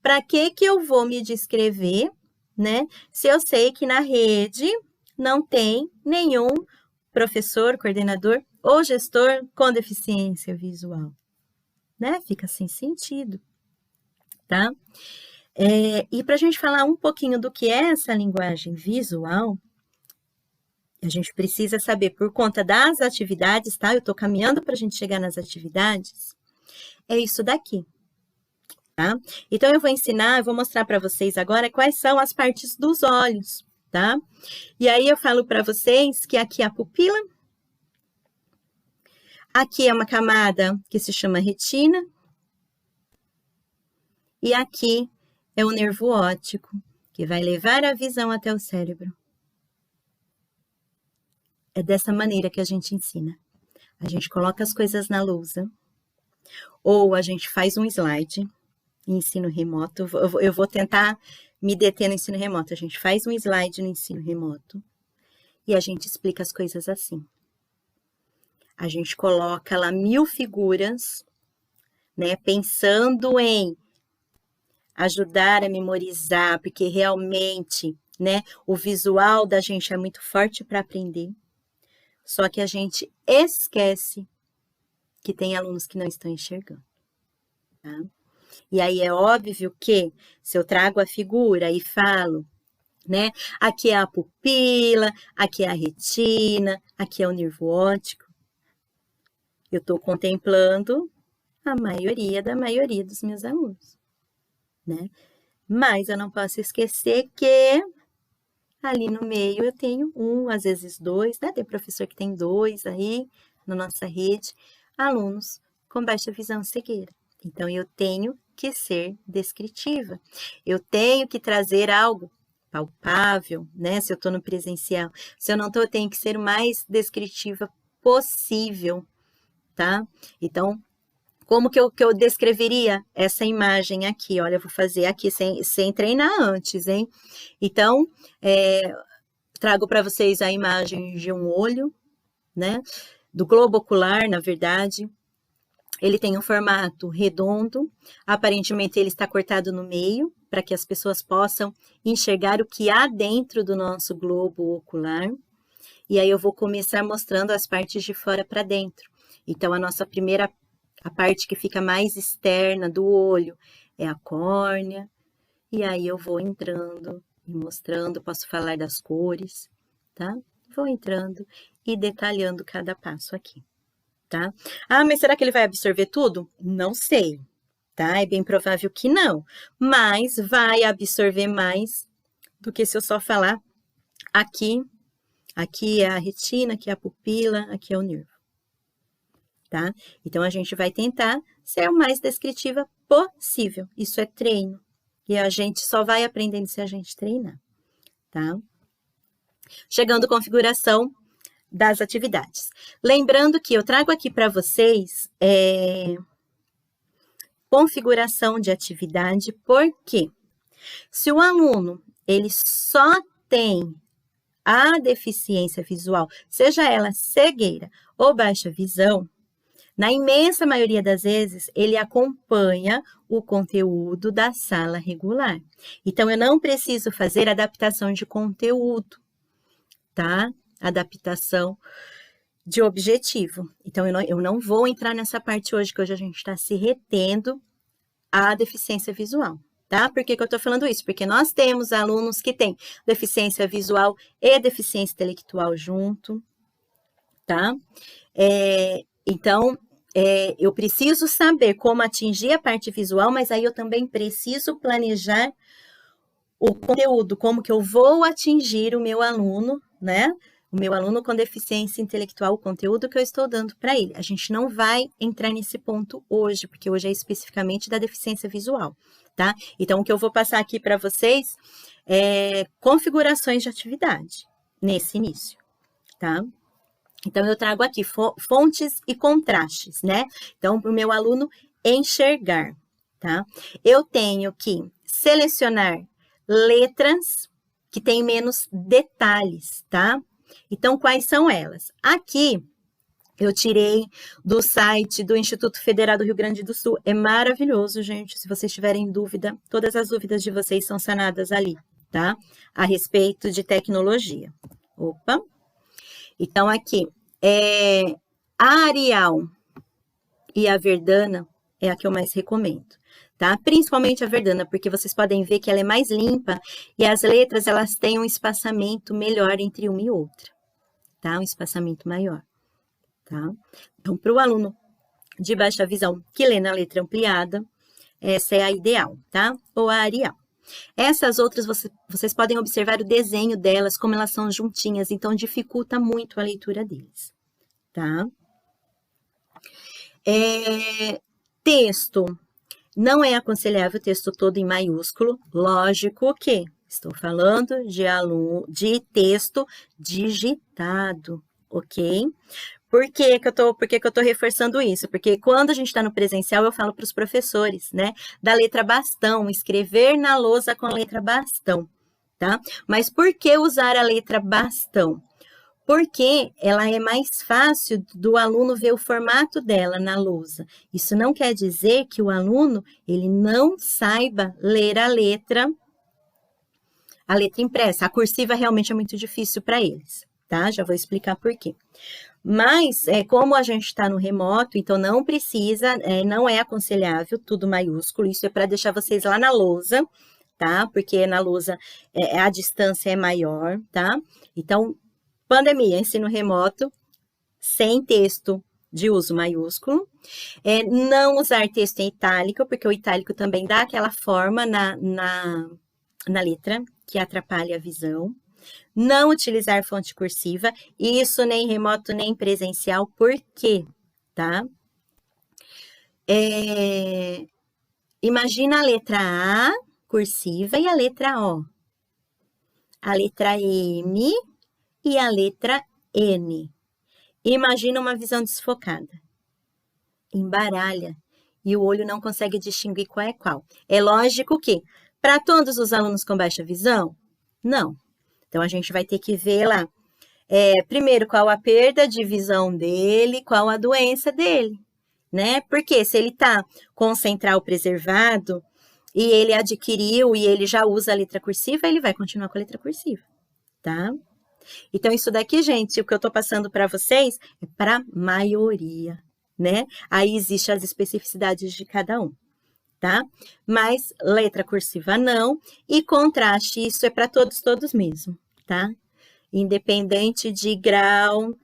[SPEAKER 3] para que eu vou me descrever, né? Se eu sei que na rede não tem nenhum professor, coordenador ou gestor com deficiência visual, né? Fica sem sentido, tá? E para a gente falar um pouquinho do que é essa linguagem visual, a gente precisa saber por conta das atividades, tá? Eu estou caminhando para a gente chegar nas atividades. É isso daqui, tá? Então, eu vou mostrar para vocês agora quais são as partes dos olhos, tá? E aí, eu falo para vocês que aqui é a pupila, aqui é uma camada que se chama retina, e aqui é o nervo óptico, que vai levar a visão até o cérebro. É dessa maneira que a gente ensina. A gente coloca as coisas na lousa, ou a gente faz um slide em ensino remoto. Eu vou tentar me deter no ensino remoto. A gente faz um slide no ensino remoto e a gente explica as coisas assim. A gente coloca lá 1000 figuras, né, pensando em ajudar a memorizar, porque realmente, né, o visual da gente é muito forte para aprender. Só que a gente esquece que tem alunos que não estão enxergando, tá? E aí é óbvio que se eu trago a figura e falo, né, aqui é a pupila, aqui é a retina, aqui é o nervo óptico, eu estou contemplando a maioria dos meus alunos, né? Mas eu não posso esquecer que ali no meio eu tenho um, às vezes dois, né? Tem professor que tem 2 aí na nossa rede, alunos com baixa visão e cegueira. Então, eu tenho que ser descritiva. Eu tenho que trazer algo palpável, né? Se eu estou no presencial. Se eu não estou, eu tenho que ser o mais descritiva possível, tá? Então, como que eu descreveria essa imagem aqui? Olha, eu vou fazer aqui sem treinar antes, hein? Então, trago para vocês a imagem de um olho, né? Do globo ocular, na verdade. Ele tem um formato redondo, aparentemente ele está cortado no meio, para que as pessoas possam enxergar o que há dentro do nosso globo ocular. E aí eu vou começar mostrando as partes de fora para dentro. Então, a parte que fica mais externa do olho é a córnea, E aí eu vou entrando e mostrando, posso falar das cores, tá? Vou entrando e detalhando cada passo aqui, tá? Ah, mas será que ele vai absorver tudo? Não sei, tá? É bem provável que não, mas vai absorver mais do que se eu só falar aqui. Aqui é a retina, aqui é a pupila, aqui é o nervo, tá? Então, a gente vai tentar ser o mais descritiva possível. Isso é treino. E a gente só vai aprendendo se a gente treinar, tá? Chegando à configuração das atividades. Lembrando que eu trago aqui para vocês configuração de atividade, porque se o aluno ele só tem a deficiência visual, seja ela cegueira ou baixa visão, na imensa maioria das vezes, ele acompanha o conteúdo da sala regular. Então, eu não preciso fazer adaptação de conteúdo, tá? Adaptação de objetivo. Então, eu não vou entrar nessa parte hoje, que hoje a gente está se retendo à deficiência visual, tá? Por que que eu estou falando isso? Porque nós temos alunos que têm deficiência visual e deficiência intelectual junto, tá? Então, eu preciso saber como atingir a parte visual, mas aí eu também preciso planejar o conteúdo, como que eu vou atingir o meu aluno, né? O meu aluno com deficiência intelectual, o conteúdo que eu estou dando para ele. A gente não vai entrar nesse ponto hoje, porque hoje é especificamente da deficiência visual, tá? Então, o que eu vou passar aqui para vocês é configurações de atividade nesse início, tá? Então, eu trago aqui fontes e contrastes, né? Então, para o meu aluno enxergar, tá? Eu tenho que selecionar letras que têm menos detalhes, tá? Então, quais são elas? Aqui, eu tirei do site do Instituto Federal do Rio Grande do Sul. É maravilhoso, gente. Se vocês tiverem dúvida, todas as dúvidas de vocês são sanadas ali, tá? A respeito de tecnologia. Opa! Então, aqui, a Arial e a Verdana é a que eu mais recomendo, tá? Principalmente a Verdana, porque vocês podem ver que ela é mais limpa e as letras, elas têm um espaçamento melhor entre uma e outra, tá? Um espaçamento maior, tá? Então, para o aluno de baixa visão que lê na letra ampliada, essa é a ideal, tá? Ou a Arial. Essas outras, vocês podem observar o desenho delas, como elas são juntinhas, então dificulta muito a leitura deles, tá? Texto. Não é aconselhável o texto todo em maiúsculo, lógico que estou falando de texto digitado, ok? Por que que eu tô reforçando isso? Porque quando a gente está no presencial, eu falo para os professores, né? Da letra bastão, escrever na lousa com a letra bastão, tá? Mas por que usar a letra bastão? Porque ela é mais fácil do aluno ver o formato dela na lousa. Isso não quer dizer que o aluno, ele não saiba ler a letra impressa. A cursiva realmente é muito difícil para eles, tá? Já vou explicar por quê. Mas, como a gente está no remoto, então não precisa, não é aconselhável tudo maiúsculo, isso é para deixar vocês lá na lousa, tá? Porque na lousa a distância é maior, tá? Então, pandemia, ensino remoto, sem texto de uso maiúsculo. Não usar texto em itálico, porque o itálico também dá aquela forma na letra, que atrapalha a visão. Não utilizar fonte cursiva, isso nem remoto nem presencial, por quê? Tá? Imagina a letra A cursiva e a letra O. A letra M e a letra N. Imagina uma visão desfocada. Embaralha e o olho não consegue distinguir qual é qual. É lógico que, para todos os alunos com baixa visão, não. Então, a gente vai ter que ver lá, primeiro, qual a perda de visão dele, qual a doença dele, né? Porque se ele está com o central preservado e ele adquiriu e ele já usa a letra cursiva, ele vai continuar com a letra cursiva, tá? Então, isso daqui, gente, o que eu estou passando para vocês é para a maioria, né? Aí existem as especificidades de cada um, tá? Mas letra cursiva não, e contraste, isso é para todos mesmo, tá? Independente de grau,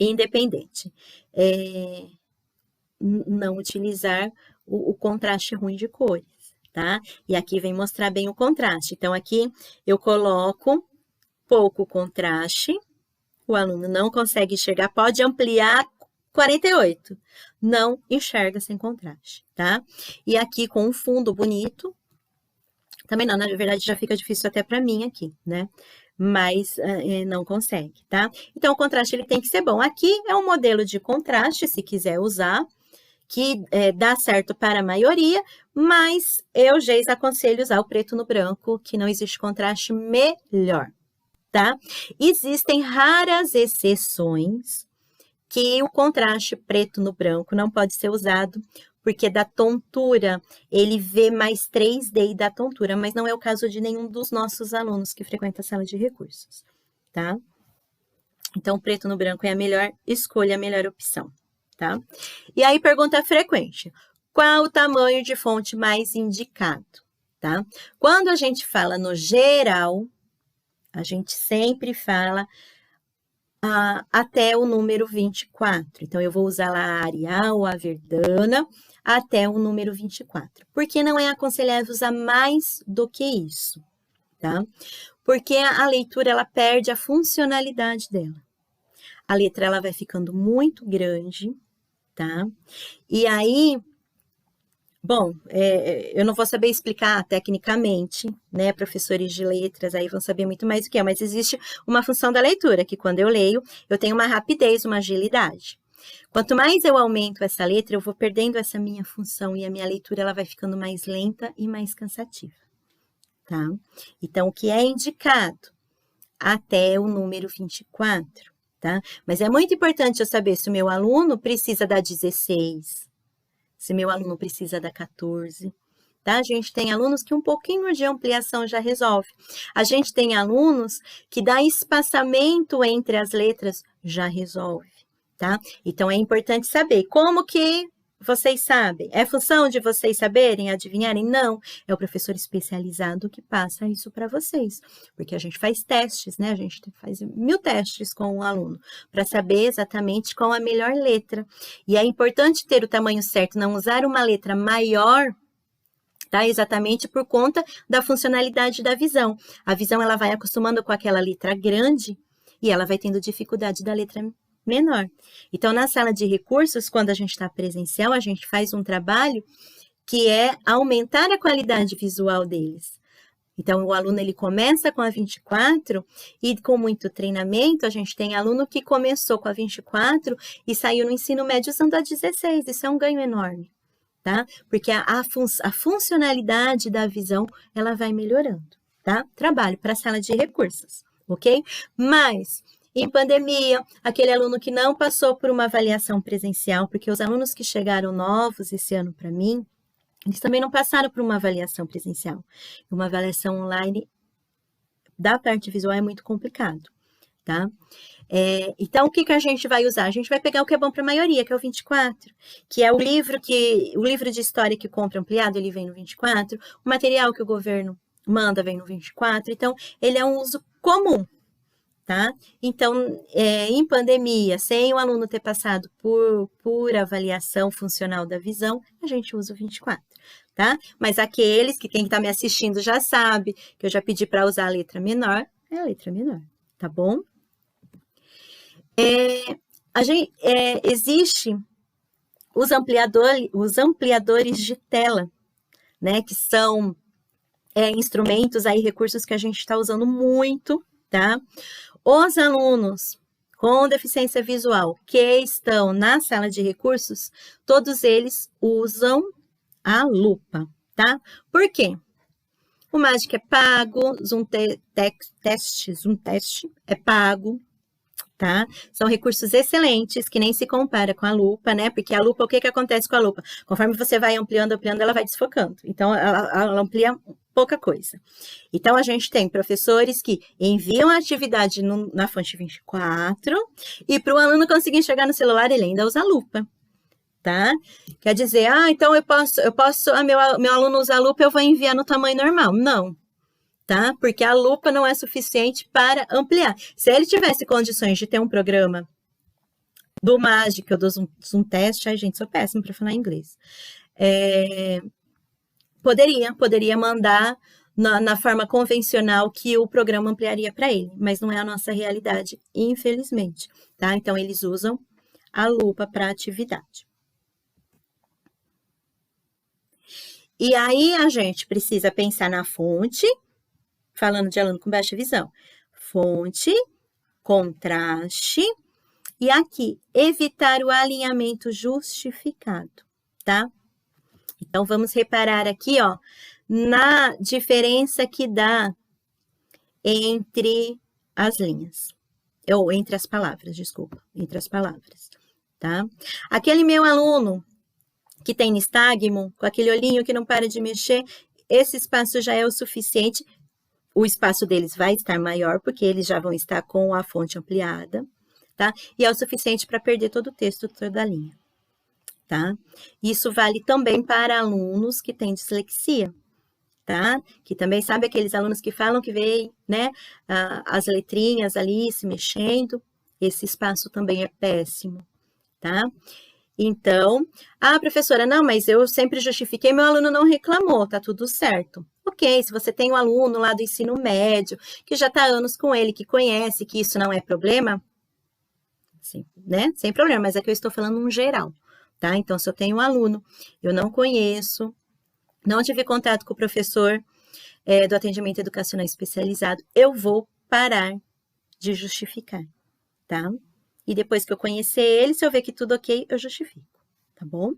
[SPEAKER 3] independente. Não utilizar o contraste ruim de cores, tá? E aqui vem mostrar bem o contraste. Então, aqui eu coloco pouco contraste, o aluno não consegue enxergar, pode ampliar 48, não enxerga sem contraste, tá? E aqui com um fundo bonito, também não, na verdade já fica difícil até para mim aqui, né? Mas não consegue, tá? Então, o contraste ele tem que ser bom. Aqui é um modelo de contraste, se quiser usar, que dá certo para a maioria, mas eu, Geis, aconselho usar o preto no branco, que não existe contraste melhor, tá? Existem raras exceções que o contraste preto no branco não pode ser usado, porque da tontura, ele vê mais 3D da tontura, mas não é o caso de nenhum dos nossos alunos que frequenta a sala de recursos, tá? Então, o preto no branco é a melhor escolha, a melhor opção, tá? E aí, pergunta frequente. Qual o tamanho de fonte mais indicado, tá? Quando a gente fala no geral, a gente sempre fala até o número 24. Então, eu vou usar lá a Arial, a Verdana, até o número 24. Porque não é aconselhável usar mais do que isso, tá? Porque a leitura, ela perde a funcionalidade dela. A letra, ela vai ficando muito grande, tá? E aí, bom, eu não vou saber explicar tecnicamente, né? Professores de letras aí vão saber muito mais o que é, mas existe uma função da leitura, que quando eu leio, eu tenho uma rapidez, uma agilidade. Quanto mais eu aumento essa letra, eu vou perdendo essa minha função e a minha leitura ela vai ficando mais lenta e mais cansativa, tá? Então, o que é indicado? Até o número 24, tá? Mas é muito importante eu saber se o meu aluno precisa da 16, se meu aluno precisa da 14, tá? A gente tem alunos que um pouquinho de ampliação já resolve. A gente tem alunos que dá espaçamento entre as letras, já resolve, tá? Então, é importante saber como que vocês sabem. É função de vocês saberem, adivinharem? Não, é o professor especializado que passa isso para vocês, porque a gente faz testes, né? A gente faz 1000 testes com o aluno para saber exatamente qual a melhor letra. E é importante ter o tamanho certo, não usar uma letra maior, tá? Exatamente por conta da funcionalidade da visão. A visão, ela vai acostumando com aquela letra grande e ela vai tendo dificuldade da letra menor. Então, na sala de recursos, quando a gente está presencial, a gente faz um trabalho que é aumentar a qualidade visual deles. Então, o aluno ele começa com a 24 e com muito treinamento, a gente tem aluno que começou com a 24 e saiu no ensino médio usando a 16. Isso é um ganho enorme, tá? Porque a funcionalidade da visão, ela vai melhorando, tá? Trabalho para a sala de recursos, ok? Mas em pandemia, aquele aluno que não passou por uma avaliação presencial, porque os alunos que chegaram novos esse ano para mim, eles também não passaram por uma avaliação presencial. Uma avaliação online da parte visual é muito complicado, tá? Então, o que a gente vai usar? A gente vai pegar o que é bom para a maioria, que é o 24, que é o livro de história que compra ampliado, ele vem no 24, o material que o governo manda vem no 24, então, ele é um uso comum, tá? Então, em pandemia, sem o aluno ter passado por avaliação funcional da visão, a gente usa o 24, tá? Mas aqueles que quem está me assistindo já sabe que eu já pedi para usar a letra menor, é a letra menor, tá bom? Existe os ampliadores de tela, né? Que são instrumentos aí, recursos que a gente está usando muito, tá? Os alunos com deficiência visual que estão na sala de recursos, todos eles usam a lupa, tá? Por quê? O Magic é pago, Zoom Teste é pago, tá? São recursos excelentes, que nem se compara com a lupa, né? Porque a lupa, o que acontece com a lupa? Conforme você vai ampliando, ela vai desfocando. Então, ela amplia pouca coisa. Então, a gente tem professores que enviam a atividade na fonte 24 e para o aluno conseguir enxergar no celular, ele ainda usa a lupa, tá? Quer dizer, então eu posso, meu aluno usa a lupa, eu vou enviar no tamanho normal. Não, tá? Porque a lupa não é suficiente para ampliar. Se ele tivesse condições de ter um programa do Magic ou do Zoom Test, gente, sou péssima para falar inglês. Poderia mandar na forma convencional que o programa ampliaria para ele, mas não é a nossa realidade, infelizmente, tá? Então, eles usam a lupa para atividade. E aí, a gente precisa pensar na fonte, falando de aluno com baixa visão. Fonte, contraste, e aqui, evitar o alinhamento justificado, tá? Então, vamos reparar aqui, ó, na diferença que dá entre as linhas. Ou entre as palavras, desculpa. Entre as palavras, tá? Aquele meu aluno que tem nistagmo, com aquele olhinho que não para de mexer, esse espaço já é o suficiente. O espaço deles vai estar maior, porque eles já vão estar com a fonte ampliada, tá? E é o suficiente para perder todo o texto, toda a linha, tá? Isso vale também para alunos que têm dislexia, tá? Que também sabe aqueles alunos que falam que veem, né, as letrinhas ali se mexendo, esse espaço também é péssimo, tá? Então, professora, não, mas eu sempre justifiquei, meu aluno não reclamou, tá tudo certo. Ok, se você tem um aluno lá do ensino médio, que já está há anos com ele, que conhece que isso não é problema, sim, né? Sem problema, mas é que eu estou falando um geral, tá? Então, se eu tenho um aluno, eu não conheço, não tive contato com o professor do atendimento educacional especializado, eu vou parar de justificar, tá? E depois que eu conhecer ele, se eu ver que tudo ok, eu justifico, tá bom?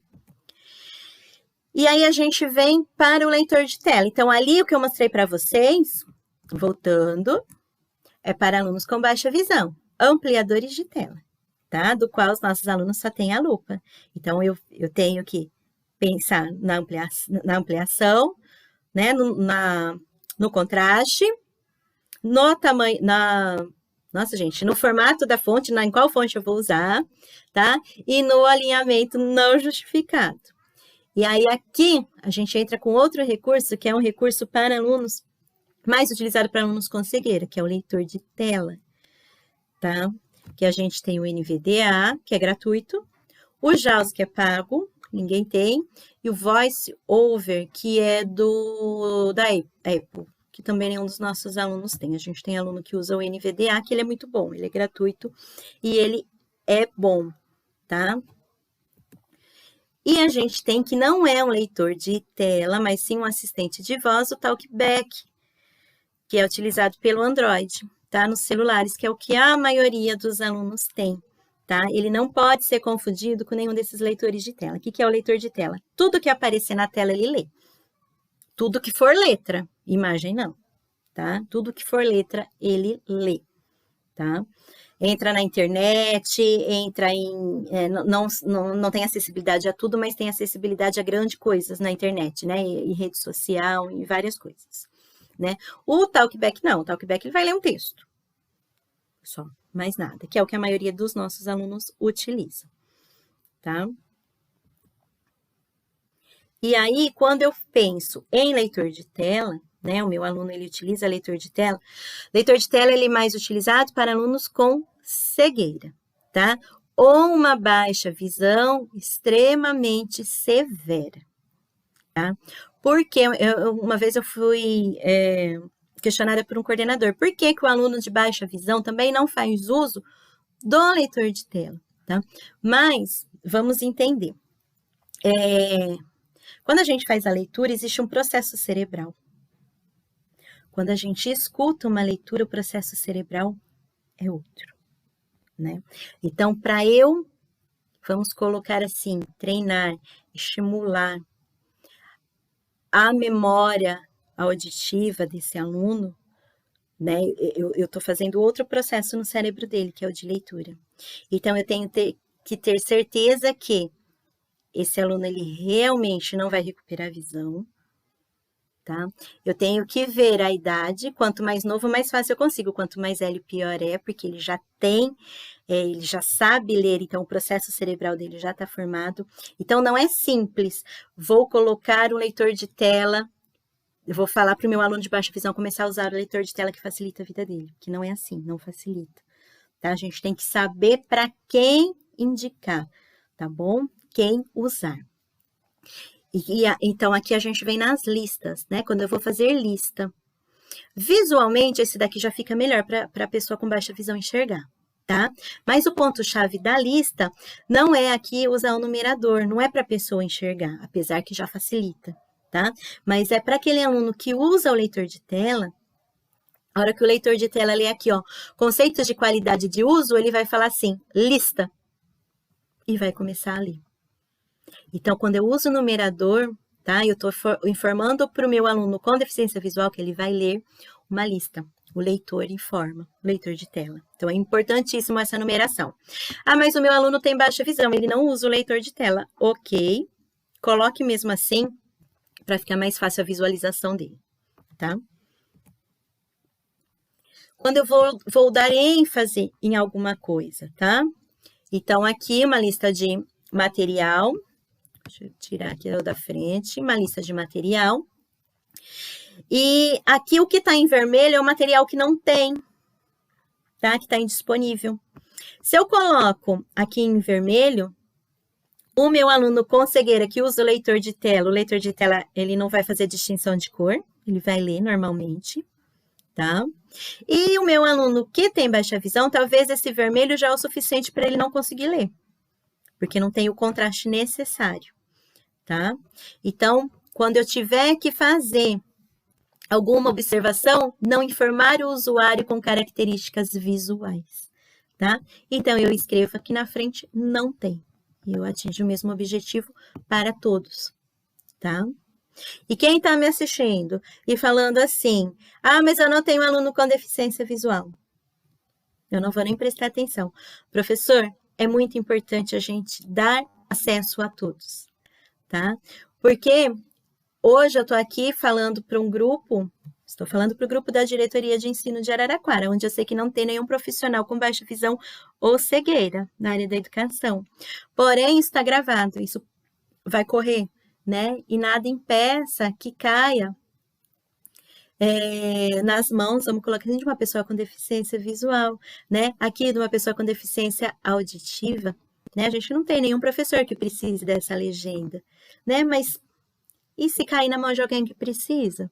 [SPEAKER 3] E aí a gente vem para o leitor de tela. Então, ali o que eu mostrei para vocês, voltando, é para alunos com baixa visão, ampliadores de tela, tá? Do qual os nossos alunos só têm a lupa. Então, eu tenho que pensar na ampliação, né? No contraste, no tamanho, nossa, gente, no formato da fonte, em qual fonte eu vou usar, tá? E no alinhamento não justificado. E aí, aqui, a gente entra com outro recurso, que é um recurso para alunos, mais utilizado para alunos com cegueira, que é o leitor de tela, tá? Que a gente tem o NVDA, que é gratuito, o JAWS, que é pago, ninguém tem, e o Voice Over, que é da Apple, que também nenhum dos nossos alunos tem. A gente tem aluno que usa o NVDA, que ele é muito bom, ele é gratuito e ele é bom, tá? E a gente tem que não é um leitor de tela, mas sim um assistente de voz, o Talkback, que é utilizado pelo Android, tá? Nos celulares, que é o que a maioria dos alunos tem, tá? Ele não pode ser confundido com nenhum desses leitores de tela. O que é o leitor de tela? Tudo que aparecer na tela, ele lê. Tudo que for letra, imagem não, tá? Tudo que for letra, ele lê, tá? Entra na internet, entra em... não tem acessibilidade a tudo, mas tem acessibilidade a grandes coisas na internet, né? E rede social, e várias coisas, né? O Talkback não, o Talkback ele vai ler um texto, só, mais nada, que é o que a maioria dos nossos alunos utiliza, tá? E aí, quando eu penso em leitor de tela, né? O meu aluno, ele utiliza leitor de tela. Leitor de tela, ele é mais utilizado para alunos com cegueira, tá? Ou uma baixa visão extremamente severa, tá? Porque uma vez eu fui questionada por um coordenador, por que o aluno de baixa visão também não faz uso do leitor de tela, tá? Mas, vamos entender. Quando a gente faz a leitura, existe um processo cerebral. Quando a gente escuta uma leitura, o processo cerebral é outro, né? Então, para vamos colocar assim, treinar, estimular a memória auditiva desse aluno, né? Eu estou fazendo outro processo no cérebro dele, que é o de leitura. Então, eu tenho que ter certeza que esse aluno, ele realmente não vai recuperar a visão, tá? Eu tenho que ver a idade, quanto mais novo, mais fácil eu consigo, quanto mais velho, pior é, porque ele já tem, ele já sabe ler, então o processo cerebral dele já está formado. Então, não é simples, vou colocar um leitor de tela, eu vou falar para o meu aluno de baixa visão começar a usar o leitor de tela que facilita a vida dele, que não é assim, não facilita, tá? A gente tem que saber para quem indicar, tá bom? Quem usar. Então, aqui a gente vem nas listas, né? Quando eu vou fazer lista. Visualmente, esse daqui já fica melhor para a pessoa com baixa visão enxergar, tá? Mas o ponto-chave da lista não é aqui usar o numerador, não é para a pessoa enxergar, apesar que já facilita, tá? Mas é para aquele aluno que usa o leitor de tela. A hora que o leitor de tela lê aqui, ó, conceitos de qualidade de uso, ele vai falar assim, lista, e vai começar a ler. Então, quando eu uso o numerador, tá? Eu estou informando para o meu aluno com deficiência visual que ele vai ler uma lista. O leitor informa, o leitor de tela. Então, é importantíssimo essa numeração. Ah, mas o meu aluno tem baixa visão, ele não usa o leitor de tela. Ok, coloque mesmo assim, para ficar mais fácil a visualização dele, tá? Quando eu vou dar ênfase em alguma coisa, tá? Então, aqui uma lista de material. Deixa eu tirar aqui da frente, uma lista de material. E aqui o que está em vermelho é o material que não tem, tá? Que está indisponível. Se eu coloco aqui em vermelho, o meu aluno com cegueira que usa o leitor de tela ele não vai fazer distinção de cor, ele vai ler normalmente, tá? E o meu aluno que tem baixa visão, talvez esse vermelho já é o suficiente para ele não conseguir ler, porque não tem o contraste necessário. Tá? Então, quando eu tiver que fazer alguma observação, não informar o usuário com características visuais, tá? Então, eu escrevo aqui na frente, não tem. E eu atingo o mesmo objetivo para todos, tá? E quem está me assistindo e falando assim, ah, mas eu não tenho aluno com deficiência visual. Eu não vou nem prestar atenção. Professor, é muito importante a gente dar acesso a todos. Tá? Porque hoje eu estou aqui falando para um grupo, estou falando para o grupo da Diretoria de Ensino de Araraquara, onde eu sei que não tem nenhum profissional com baixa visão ou cegueira na área da educação. Porém, está gravado, isso vai correr, né? E nada impeça que caia nas mãos, vamos colocar assim, de uma pessoa com deficiência visual, né? Aqui de uma pessoa com deficiência auditiva, né? A gente não tem nenhum professor que precise dessa legenda, né? Mas e se cair na mão de alguém que precisa?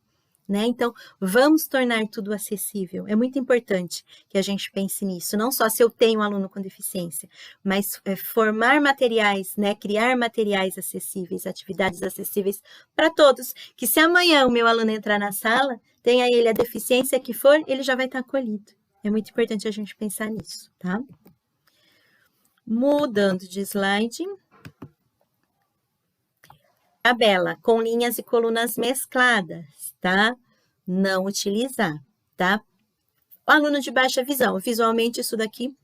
[SPEAKER 3] Né? Então, vamos tornar tudo acessível. É muito importante que a gente pense nisso, não só se eu tenho um aluno com deficiência, mas formar materiais, né? Criar materiais acessíveis, atividades acessíveis para todos, que se amanhã o meu aluno entrar na sala, tenha ele a deficiência que for, ele já vai estar acolhido. É muito importante a gente pensar nisso, tá? Mudando de slide. Tabela com linhas e colunas mescladas, tá? Não utilizar, tá? O aluno de baixa visão, visualmente isso daqui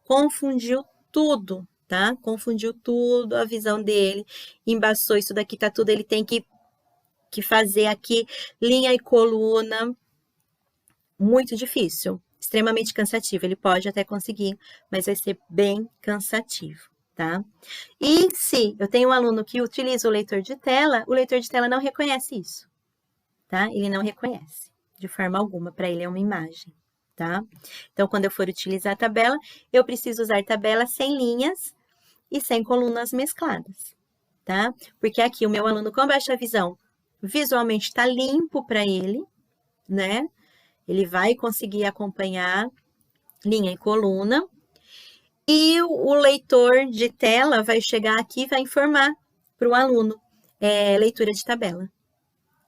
[SPEAKER 3] confundiu tudo, tá? Confundiu tudo, a visão dele, embaçou isso daqui, tá tudo, ele tem que fazer aqui linha e coluna, muito difícil, extremamente cansativo, ele pode até conseguir, mas vai ser bem cansativo. Tá? E se eu tenho um aluno que utiliza o leitor de tela não reconhece isso, tá? Ele não reconhece de forma alguma, para ele é uma imagem, tá? Então, quando eu for utilizar a tabela, eu preciso usar tabela sem linhas e sem colunas mescladas, tá? Porque aqui o meu aluno com baixa visão, visualmente está limpo para ele, né? Ele vai conseguir acompanhar linha e coluna. E o leitor de tela vai chegar aqui e vai informar para o aluno leitura de tabela,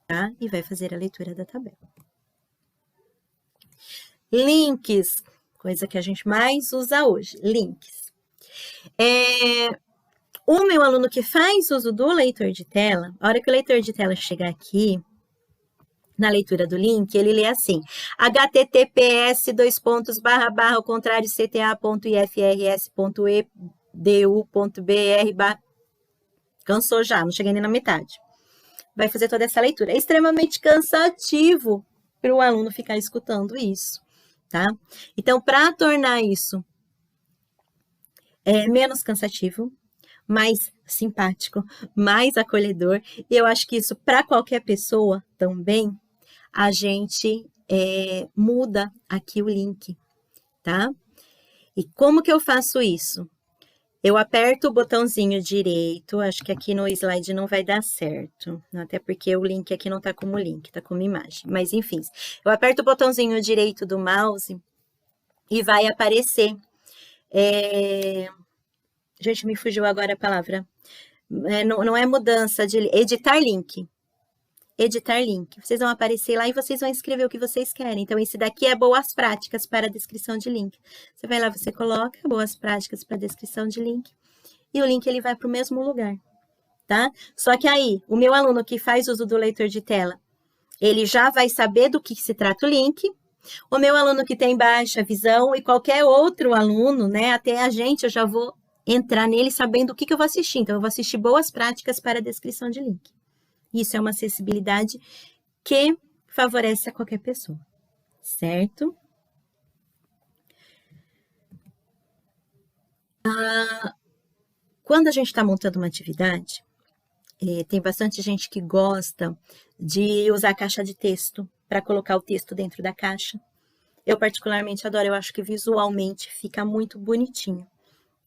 [SPEAKER 3] tá? E vai fazer a leitura da tabela. Links, coisa que a gente mais usa hoje, links. O meu aluno que faz uso do leitor de tela, a hora que o leitor de tela chegar aqui, na leitura do link, ele lê assim, https://cta.ifrs.edu.br. Cansou já, não cheguei nem na metade. vai fazer toda essa leitura. É extremamente cansativo para o aluno ficar escutando isso, tá? Então, para tornar isso menos cansativo, mais simpático, mais acolhedor, e eu acho que isso para qualquer pessoa também, a gente muda aqui o link, tá? E como que eu faço isso? Eu aperto o botãozinho direito, acho que aqui no slide não vai dar certo, até porque o link aqui não tá como link, tá como imagem, mas enfim. Eu aperto o botãozinho direito do mouse e vai aparecer. Gente, me fugiu agora a palavra. Não é mudança de... Editar link. Editar link. Vocês vão aparecer lá e vocês vão escrever o que vocês querem. Então, esse daqui é boas práticas para a descrição de link. Você vai lá, você coloca boas práticas para a descrição de link. E o link, ele vai para o mesmo lugar, tá? Só que aí, o meu aluno que faz uso do leitor de tela, ele já vai saber do que se trata o link. O meu aluno que tem baixa visão e qualquer outro aluno, né? Até a gente, eu já vou entrar nele sabendo o que eu vou assistir. Então, eu vou assistir boas práticas para a descrição de link. Isso é uma acessibilidade que favorece a qualquer pessoa, certo? Quando a gente está montando uma atividade, tem bastante gente que gosta de usar caixa de texto para colocar o texto dentro da caixa. Eu particularmente adoro, eu acho que visualmente fica muito bonitinho,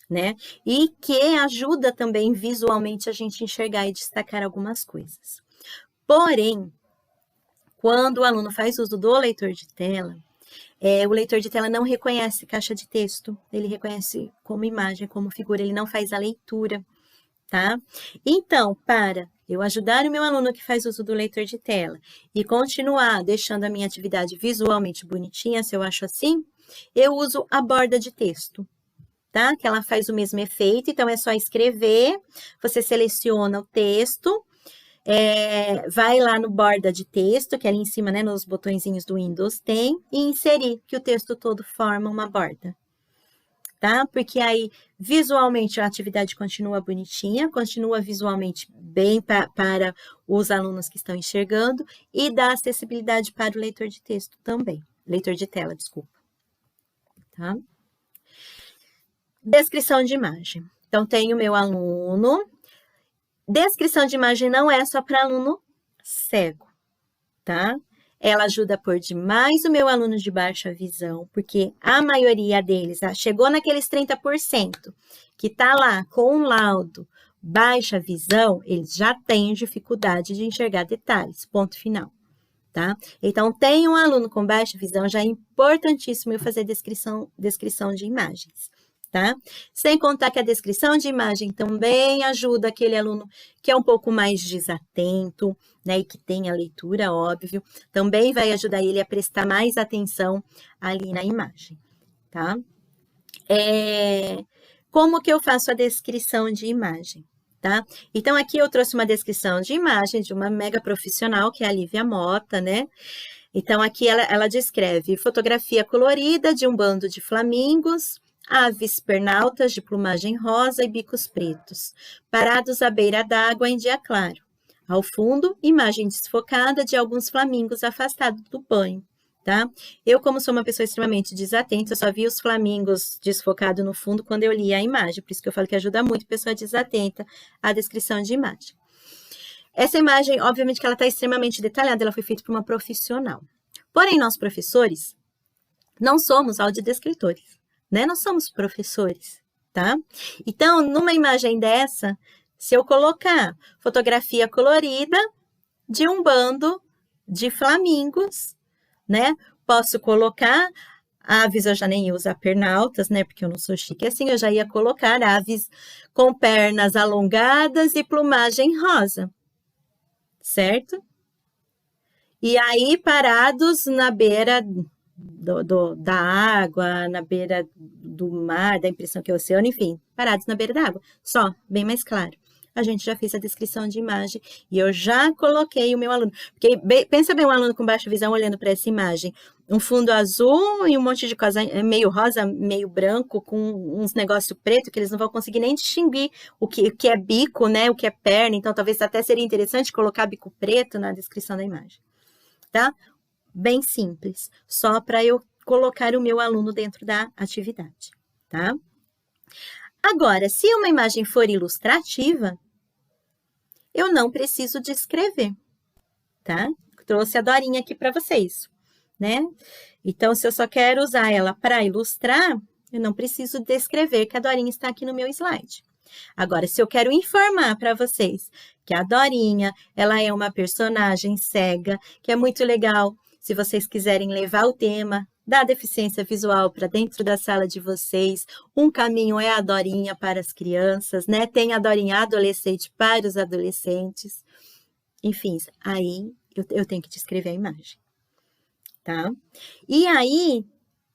[SPEAKER 3] né? E que ajuda também visualmente a gente enxergar e destacar algumas coisas. Porém, quando o aluno faz uso do leitor de tela, o leitor de tela não reconhece caixa de texto, ele reconhece como imagem, como figura, ele não faz a leitura, tá? Então, para eu ajudar o meu aluno que faz uso do leitor de tela e continuar deixando a minha atividade visualmente bonitinha, se eu acho assim, eu uso a borda de texto, tá? Que ela faz o mesmo efeito, então é só escrever, você seleciona o texto, vai lá no borda de texto, que ali em cima, né, nos botõezinhos do Windows tem, e inserir, que o texto todo forma uma borda, tá? Porque aí, visualmente, a atividade continua bonitinha, continua visualmente bem para os alunos que estão enxergando, e dá acessibilidade para o leitor de texto também, leitor de tela, desculpa, tá? Descrição de imagem. Então, tem o meu aluno. Descrição de imagem não é só para aluno cego, tá? Ela ajuda a pôr demais o meu aluno de baixa visão, porque a maioria deles chegou naqueles 30% que tá lá com um laudo baixa visão, eles já têm dificuldade de enxergar detalhes, ponto final, tá? Então, tem um aluno com baixa visão, já é importantíssimo eu fazer descrição de imagens. Tá? Sem contar que a descrição de imagem também ajuda aquele aluno que é um pouco mais desatento, né, e que tem a leitura, óbvio, também vai ajudar ele a prestar mais atenção ali na imagem, tá? Como que eu faço a descrição de imagem, tá? Então, aqui eu trouxe uma descrição de imagem de uma mega profissional, que é a Lívia Mota, né? Então, aqui ela descreve fotografia colorida de um bando de flamingos, aves pernaltas de plumagem rosa e bicos pretos, parados à beira d'água em dia claro. Ao fundo, imagem desfocada de alguns flamingos afastados do banho, tá? Eu, como sou uma pessoa extremamente desatenta, eu só vi os flamingos desfocados no fundo quando eu li a imagem, por isso que eu falo que ajuda muito a pessoa desatenta a descrição de imagem. Essa imagem, obviamente que ela está extremamente detalhada, ela foi feita por uma profissional. Porém, nós professores não somos audiodescritores, né? Nós somos professores, tá? Então, numa imagem dessa, se eu colocar fotografia colorida de um bando de flamingos, né? Posso colocar aves, eu já nem uso pernaltas, né? Porque eu não sou chique assim, eu já ia colocar aves com pernas alongadas e plumagem rosa, certo? E aí, parados na beira da água, na beira do mar, da impressão que é o oceano, enfim, parados na beira da água, só, bem mais claro. a gente já fez a descrição de imagem e eu já coloquei o meu aluno. Porque pensa bem um aluno com baixa visão olhando para essa imagem. Um fundo azul e um monte de coisa meio rosa, meio branco, com uns negócios preto que eles não vão conseguir nem distinguir o que é bico, né? O que é perna. Então, talvez até seria interessante colocar bico preto na descrição da imagem. Tá? Bem simples. Só para eu colocar o meu aluno dentro da atividade. Tá? Agora, se uma imagem for ilustrativa, eu não preciso descrever, tá? Trouxe a Dorinha aqui para vocês, né? Então, se eu só quero usar ela para ilustrar, eu não preciso descrever que a Dorinha está aqui no meu slide. Agora, se eu quero informar para vocês que a Dorinha, ela é uma personagem cega, que é muito legal, se vocês quiserem levar o tema da deficiência visual para dentro da sala de vocês, um caminho é a Dorinha para as crianças, né? Tem a Dorinha adolescente para os adolescentes. Enfim, aí eu tenho que descrever a imagem, tá? E aí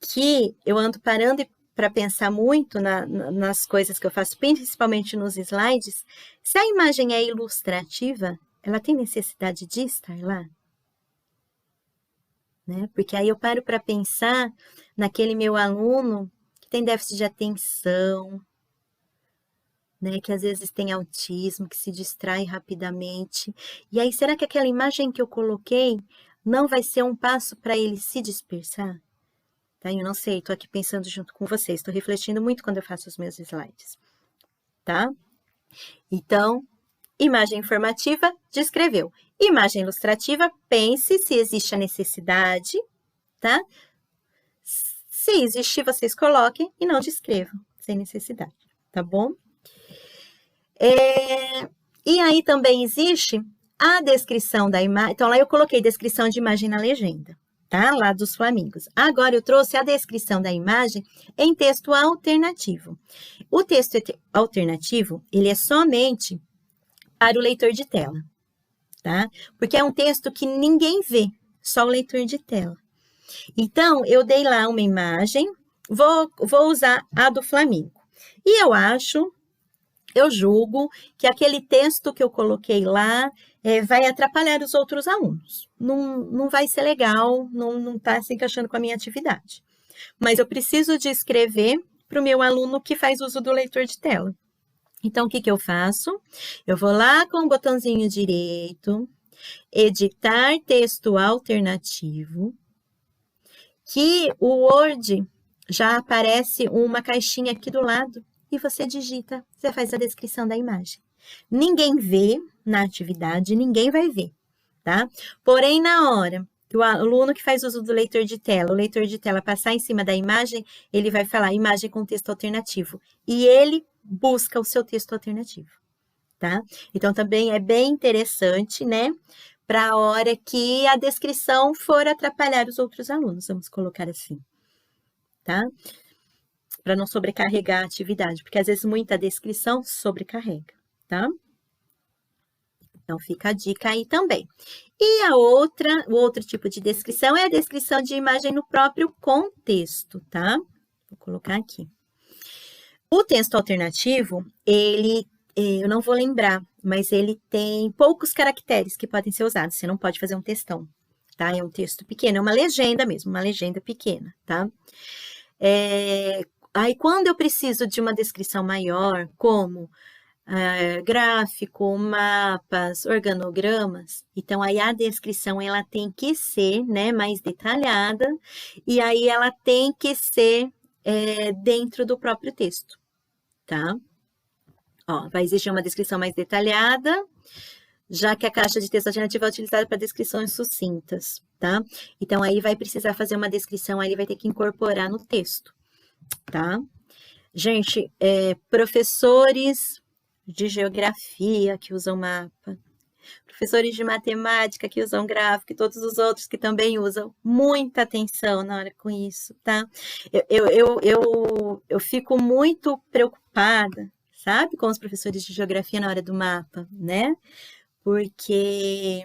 [SPEAKER 3] que eu ando parando para pensar muito nas coisas que eu faço, principalmente nos slides, se a imagem é ilustrativa, ela tem necessidade de estar lá? Né? Porque aí eu paro para pensar naquele meu aluno que tem déficit de atenção, né? Que às vezes tem autismo, que se distrai rapidamente. E aí, será que aquela imagem que eu coloquei não vai ser um passo para ele se dispersar? Tá? Eu não sei, estou aqui pensando junto com vocês, estou refletindo muito quando eu faço os meus slides. Tá? Então, imagem informativa, descreveu. Imagem ilustrativa, pense se existe a necessidade, tá? Se existir, vocês coloquem e não descrevam, sem necessidade, tá bom? E aí também existe a descrição da imagem. Então, lá eu coloquei descrição de imagem na legenda, tá? Lá dos flamingos. Agora, eu trouxe a descrição da imagem em texto alternativo. O texto alternativo, ele é somente para o leitor de tela, tá? Porque é um texto que ninguém vê, só o leitor de tela. Então, eu dei lá uma imagem, vou usar a do Flamingo. E eu julgo que aquele texto que eu coloquei lá vai atrapalhar os outros alunos. Não vai ser legal, não está se encaixando com a minha atividade. Mas eu preciso de escrever para o meu aluno que faz uso do leitor de tela. Então, o que eu faço? Eu vou lá com o botãozinho direito, editar texto alternativo, que o Word já aparece uma caixinha aqui do lado, e você digita, você faz a descrição da imagem. Ninguém vê na atividade, ninguém vai ver, tá? Porém, na hora que o aluno que faz uso do leitor de tela, o leitor de tela passar em cima da imagem, ele vai falar imagem com texto alternativo. E ele busca o seu texto alternativo, tá? Então, também é bem interessante, né? Para a hora que a descrição for atrapalhar os outros alunos, vamos colocar assim, tá? Para não sobrecarregar a atividade, porque às vezes muita descrição sobrecarrega, tá? Então, fica a dica aí também. E o outro tipo de descrição é a descrição de imagem no próprio contexto, tá? Vou colocar aqui. O texto alternativo, eu não vou lembrar, mas ele tem poucos caracteres que podem ser usados. Você não pode fazer um textão, tá? É um texto pequeno, é uma legenda mesmo, uma legenda pequena, tá? Aí, quando eu preciso de uma descrição maior, como gráfico, mapas, organogramas, então aí a descrição ela tem que ser, né, mais detalhada, e aí ela tem que ser dentro do próprio texto, tá? Ó, vai exigir uma descrição mais detalhada, já que a caixa de texto alternativa é utilizada para descrições sucintas, tá? Então, aí vai precisar fazer uma descrição, aí ele vai ter que incorporar no texto, tá? Gente, professores de geografia que usam mapa, professores de matemática que usam gráfico e todos os outros que também usam, muita atenção na hora com isso, tá? Eu fico muito preocupada, sabe, com os professores de geografia na hora do mapa, né? Porque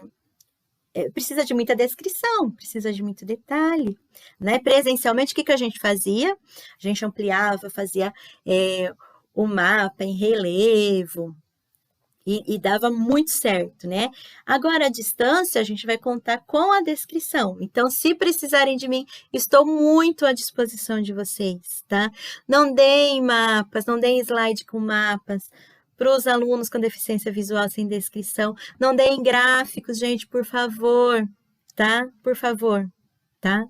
[SPEAKER 3] precisa de muita descrição, precisa de muito detalhe, né? Presencialmente, o que a gente fazia? A gente ampliava, fazia o mapa em relevo, E dava muito certo, né? Agora, à distância, a gente vai contar com a descrição. Então, se precisarem de mim, estou muito à disposição de vocês, tá? Não deem mapas, não deem slide com mapas para os alunos com deficiência visual sem descrição. Não deem gráficos, gente, por favor, tá? Por favor, tá?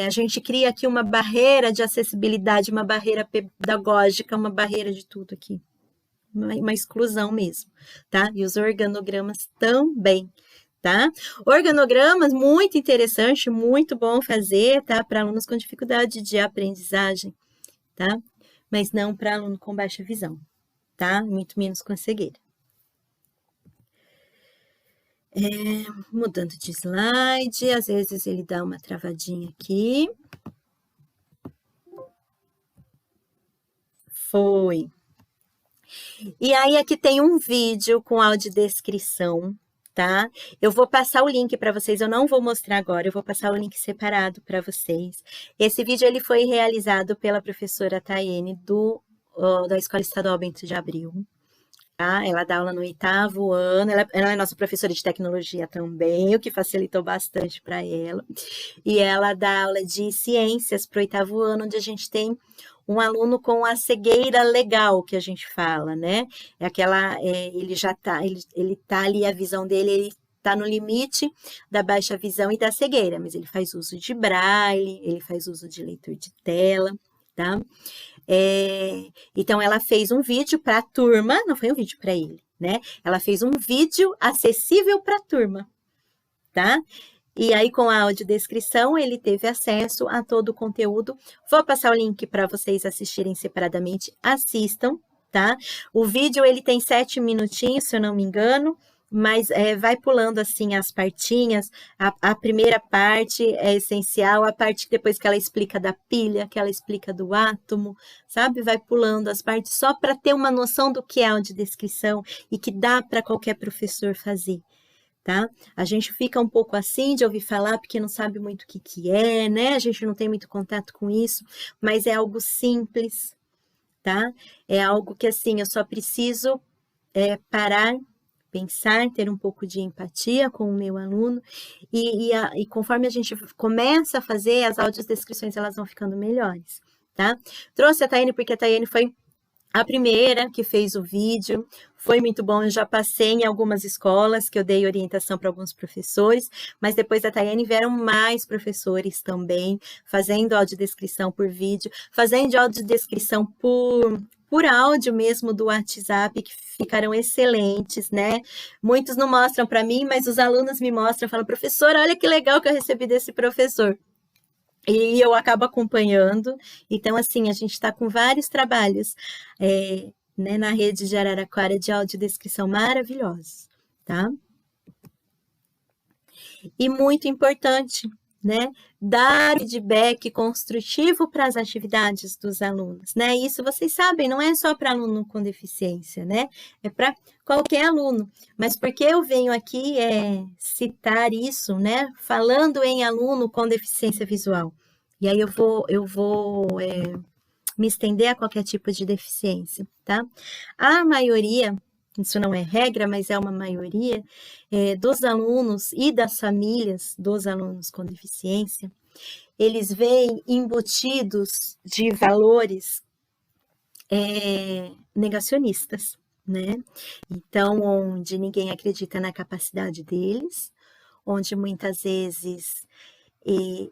[SPEAKER 3] A gente cria aqui uma barreira de acessibilidade, uma barreira pedagógica, uma barreira de tudo aqui. Uma exclusão mesmo, tá? E os organogramas também, tá? Organogramas, muito interessante, muito bom fazer, tá? Para alunos com dificuldade de aprendizagem, tá? Mas não para aluno com baixa visão, tá? Muito menos com cegueira. Mudando de slide, às vezes ele dá uma travadinha aqui. Foi. E aí aqui tem um vídeo com audiodescrição, tá? Eu vou passar o link para vocês, eu não vou mostrar agora, eu vou passar o link separado para vocês. Esse vídeo ele foi realizado pela professora Tayene da Escola Estadual Bento de Abreu. Tá? Ela dá aula no 8º ano, ela é nossa professora de tecnologia também, o que facilitou bastante para ela. E ela dá aula de ciências para o 8º ano, onde a gente tem um aluno com a cegueira legal, que a gente fala, né? É aquela, ele já tá, ele tá ali, a visão dele, ele tá no limite da baixa visão e da cegueira, mas ele faz uso de braille, ele faz uso de leitor de tela, tá? Então, ela fez um vídeo para a turma, não foi um vídeo para ele, né? Ela fez um vídeo acessível para a turma, tá? E aí, com a audiodescrição, ele teve acesso a todo o conteúdo. Vou passar o link para vocês assistirem separadamente. Assistam, tá? O vídeo, ele tem 7 minutinhos, se eu não me engano, mas vai pulando, assim, as partinhas. A primeira parte é essencial, a parte depois que ela explica da pilha, que ela explica do átomo, sabe? Vai pulando as partes só para ter uma noção do que é audiodescrição e que dá para qualquer professor fazer. Tá? A gente fica um pouco assim de ouvir falar porque não sabe muito o que é, né? A gente não tem muito contato com isso, mas é algo simples, tá? É algo que, assim, eu só preciso parar, pensar, ter um pouco de empatia com o meu aluno e conforme a gente começa a fazer, as audiodescrições elas vão ficando melhores, tá? Trouxe a Tayene porque a Tayene foi a primeira que fez o vídeo, foi muito bom, eu já passei em algumas escolas que eu dei orientação para alguns professores, mas depois da Tayene vieram mais professores também, fazendo audiodescrição por vídeo, fazendo audiodescrição por áudio mesmo do WhatsApp, que ficaram excelentes, né? Muitos não mostram para mim, mas os alunos me mostram, falam, professora, olha que legal que eu recebi desse professor. E eu acabo acompanhando. Então, assim, a gente está com vários trabalhos né, na rede de Araraquara de audiodescrição maravilhosos, tá? E muito importante, né? Dar feedback construtivo para as atividades dos alunos, né? Isso vocês sabem, não é só para aluno com deficiência, né? É para qualquer aluno. Mas por que eu venho aqui citar isso, né? Falando em aluno com deficiência visual. E aí eu vou me estender a qualquer tipo de deficiência, tá? A maioria, isso não é regra, mas é uma maioria, dos alunos e das famílias dos alunos com deficiência, eles vêm embutidos de valores negacionistas, né? Então, onde ninguém acredita na capacidade deles, onde muitas vezes ele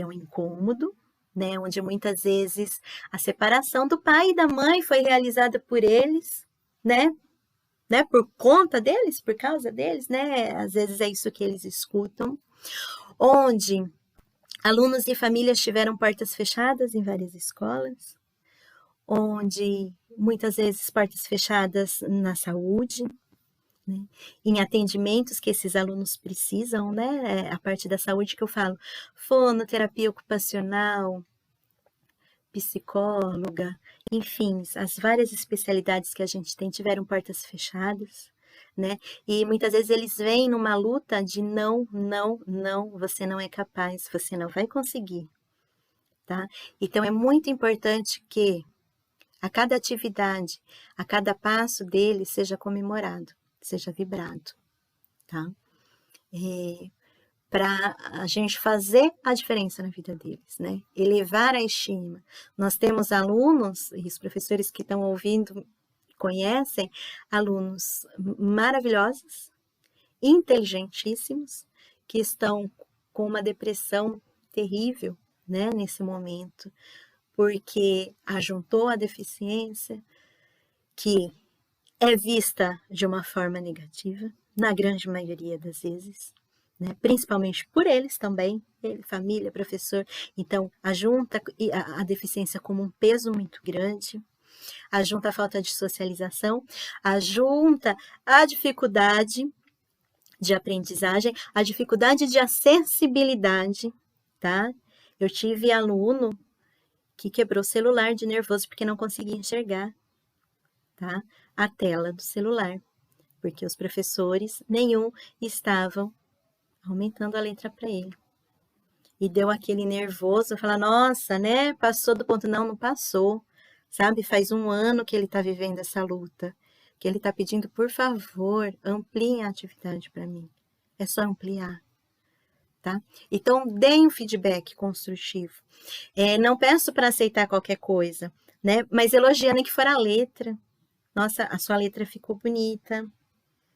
[SPEAKER 3] é um incômodo, né? Onde muitas vezes a separação do pai e da mãe foi realizada por eles, né? Por conta deles, por causa deles, né? Às vezes é isso que eles escutam. Onde alunos e famílias tiveram portas fechadas em várias escolas, onde muitas vezes portas fechadas na saúde, né? Em atendimentos que esses alunos precisam, né? A parte da saúde que eu falo, fonoterapia ocupacional, psicóloga, enfim, as várias especialidades que a gente tem tiveram portas fechadas, né? E muitas vezes eles vêm numa luta de não, você não é capaz, você não vai conseguir, tá? Então é muito importante que a cada atividade, a cada passo dele seja comemorado, seja vibrado, tá? Para a gente fazer a diferença na vida deles, né? Elevar a estima. Nós temos alunos, e os professores que estão ouvindo conhecem, alunos maravilhosos, inteligentíssimos, que estão com uma depressão terrível, né, nesse momento, porque ajuntou a deficiência, que é vista de uma forma negativa, na grande maioria das vezes, né? Principalmente por eles também, ele, família, professor. Então, ajunta a deficiência como um peso muito grande, ajunta a falta de socialização, ajunta a dificuldade de aprendizagem, a dificuldade de acessibilidade, tá? Eu tive aluno que quebrou o celular de nervoso porque não conseguia enxergar, tá? A tela do celular, porque os professores, nenhum, estavam aumentando a letra para ele. E deu aquele nervoso, falar, nossa, né? Passou do ponto. Não, não passou, sabe? Faz 1 ano que ele está vivendo essa luta, que ele está pedindo, por favor, ampliem a atividade para mim. É só ampliar, tá? Então, deem um feedback construtivo. Não peço para aceitar qualquer coisa, né? Mas elogiando que for a letra. Nossa, a sua letra ficou bonita,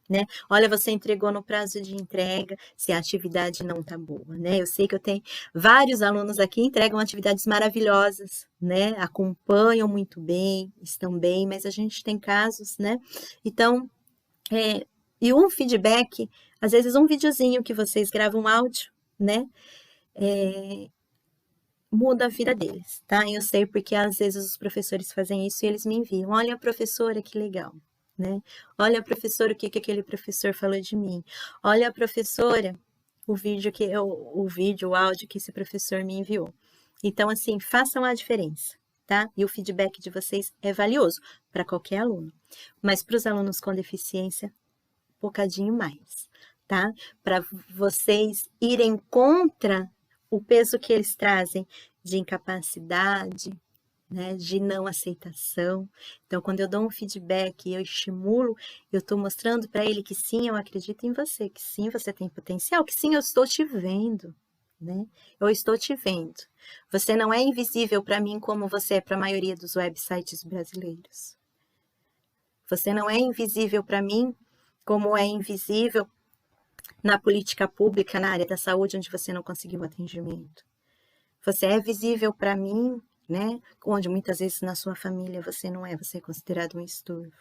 [SPEAKER 3] né? Olha, você entregou no prazo de entrega, se a atividade não tá boa, né? Eu sei que eu tenho vários alunos aqui que entregam atividades maravilhosas, né? Acompanham muito bem, estão bem, mas a gente tem casos, né? Então, e um feedback, às vezes um videozinho que vocês gravam um áudio, né? Muda a vida deles, tá? Eu sei porque às vezes os professores fazem isso e eles me enviam. Olha, professora, que legal, né? Olha, professora, o que aquele professor falou de mim. Olha, professora, o áudio que esse professor me enviou. Então, assim, façam a diferença, tá? E o feedback de vocês é valioso para qualquer aluno. Mas para os alunos com deficiência, um bocadinho mais, tá? Para vocês irem contra o peso que eles trazem de incapacidade, né, de não aceitação. Então, quando eu dou um feedback e eu estimulo, eu estou mostrando para ele que sim, eu acredito em você, que sim, você tem potencial, que sim, eu estou te vendo, né? Eu estou te vendo. Você não é invisível para mim como você é para a maioria dos websites brasileiros. Você não é invisível para mim como é invisível na política pública, na área da saúde, onde você não conseguiu atendimento. Você é visível para mim, né? Onde muitas vezes na sua família você não é, você é considerado um estorvo.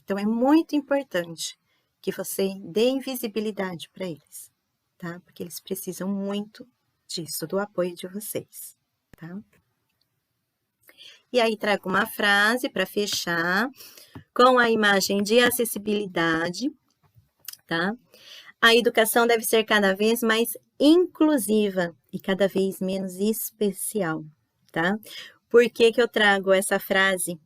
[SPEAKER 3] Então, é muito importante que você dê invisibilidade para eles, tá? Porque eles precisam muito disso, do apoio de vocês, tá? E aí, trago uma frase para fechar com a imagem de acessibilidade, tá? A educação deve ser cada vez mais inclusiva e cada vez menos especial, tá? Por que eu trago essa frase?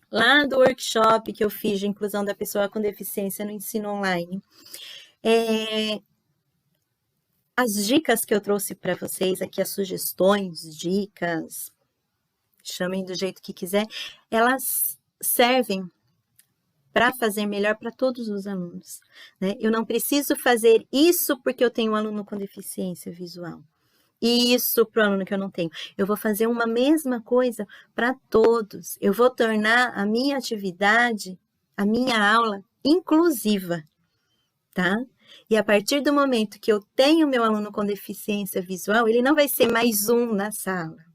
[SPEAKER 3] Lá do workshop que eu fiz de inclusão da pessoa com deficiência no ensino online, as dicas que eu trouxe para vocês aqui, as sugestões, dicas, chamem do jeito que quiser, elas servem para fazer melhor para todos os alunos, né? Eu não preciso fazer isso porque eu tenho um aluno com deficiência visual. E isso para o aluno que eu não tenho. Eu vou fazer uma mesma coisa para todos. Eu vou tornar a minha atividade, a minha aula, inclusiva, tá? E a partir do momento que eu tenho meu aluno com deficiência visual, ele não vai ser mais um na sala,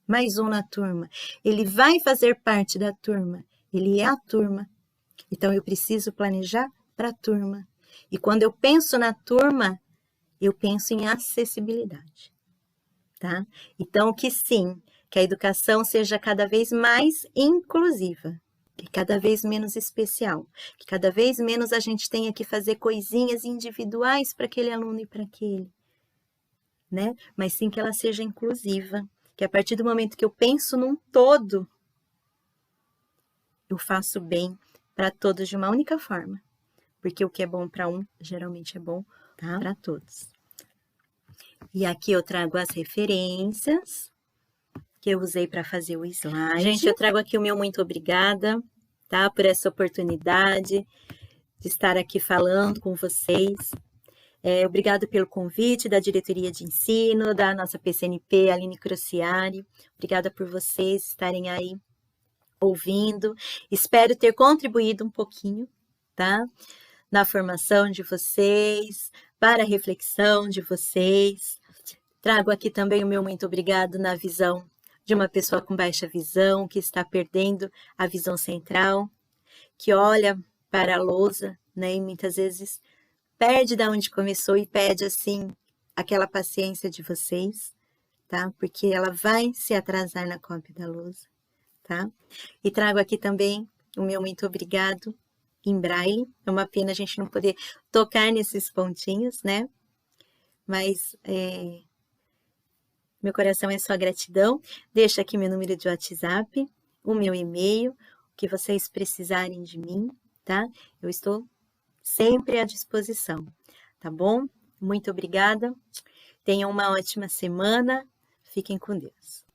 [SPEAKER 3] mais um na turma. Ele vai fazer parte da turma. Ele é a turma. Então, eu preciso planejar para a turma. E quando eu penso na turma, eu penso em acessibilidade, tá? Então, que sim, que a educação seja cada vez mais inclusiva, que cada vez menos especial, que cada vez menos a gente tenha que fazer coisinhas individuais para aquele aluno e para aquele, né? Mas sim que ela seja inclusiva, que a partir do momento que eu penso num todo, eu faço bem para todos de uma única forma, porque o que é bom para um, geralmente é bom, tá, para todos. E aqui eu trago as referências, que eu usei para fazer o slide. Gente, eu trago aqui o meu muito obrigada, tá? Por essa oportunidade de estar aqui falando com vocês. Obrigado pelo convite da Diretoria de Ensino, da nossa PCNP, Aline Crociari. Obrigada por vocês estarem aí ouvindo. Espero ter contribuído um pouquinho, tá? Na formação de vocês, para a reflexão de vocês. Trago aqui também o meu muito obrigado na visão de uma pessoa com baixa visão, que está perdendo a visão central, que olha para a lousa, né, e muitas vezes perde de onde começou e pede, assim, aquela paciência de vocês, tá? Porque ela vai se atrasar na cópia da lousa, tá? E trago aqui também o meu muito obrigado em braille. É uma pena a gente não poder tocar nesses pontinhos, né? Mas meu coração é só gratidão. Deixo aqui meu número de WhatsApp, o meu e-mail, o que vocês precisarem de mim, tá? Eu estou sempre à disposição, tá bom? Muito obrigada. Tenham uma ótima semana. Fiquem com Deus.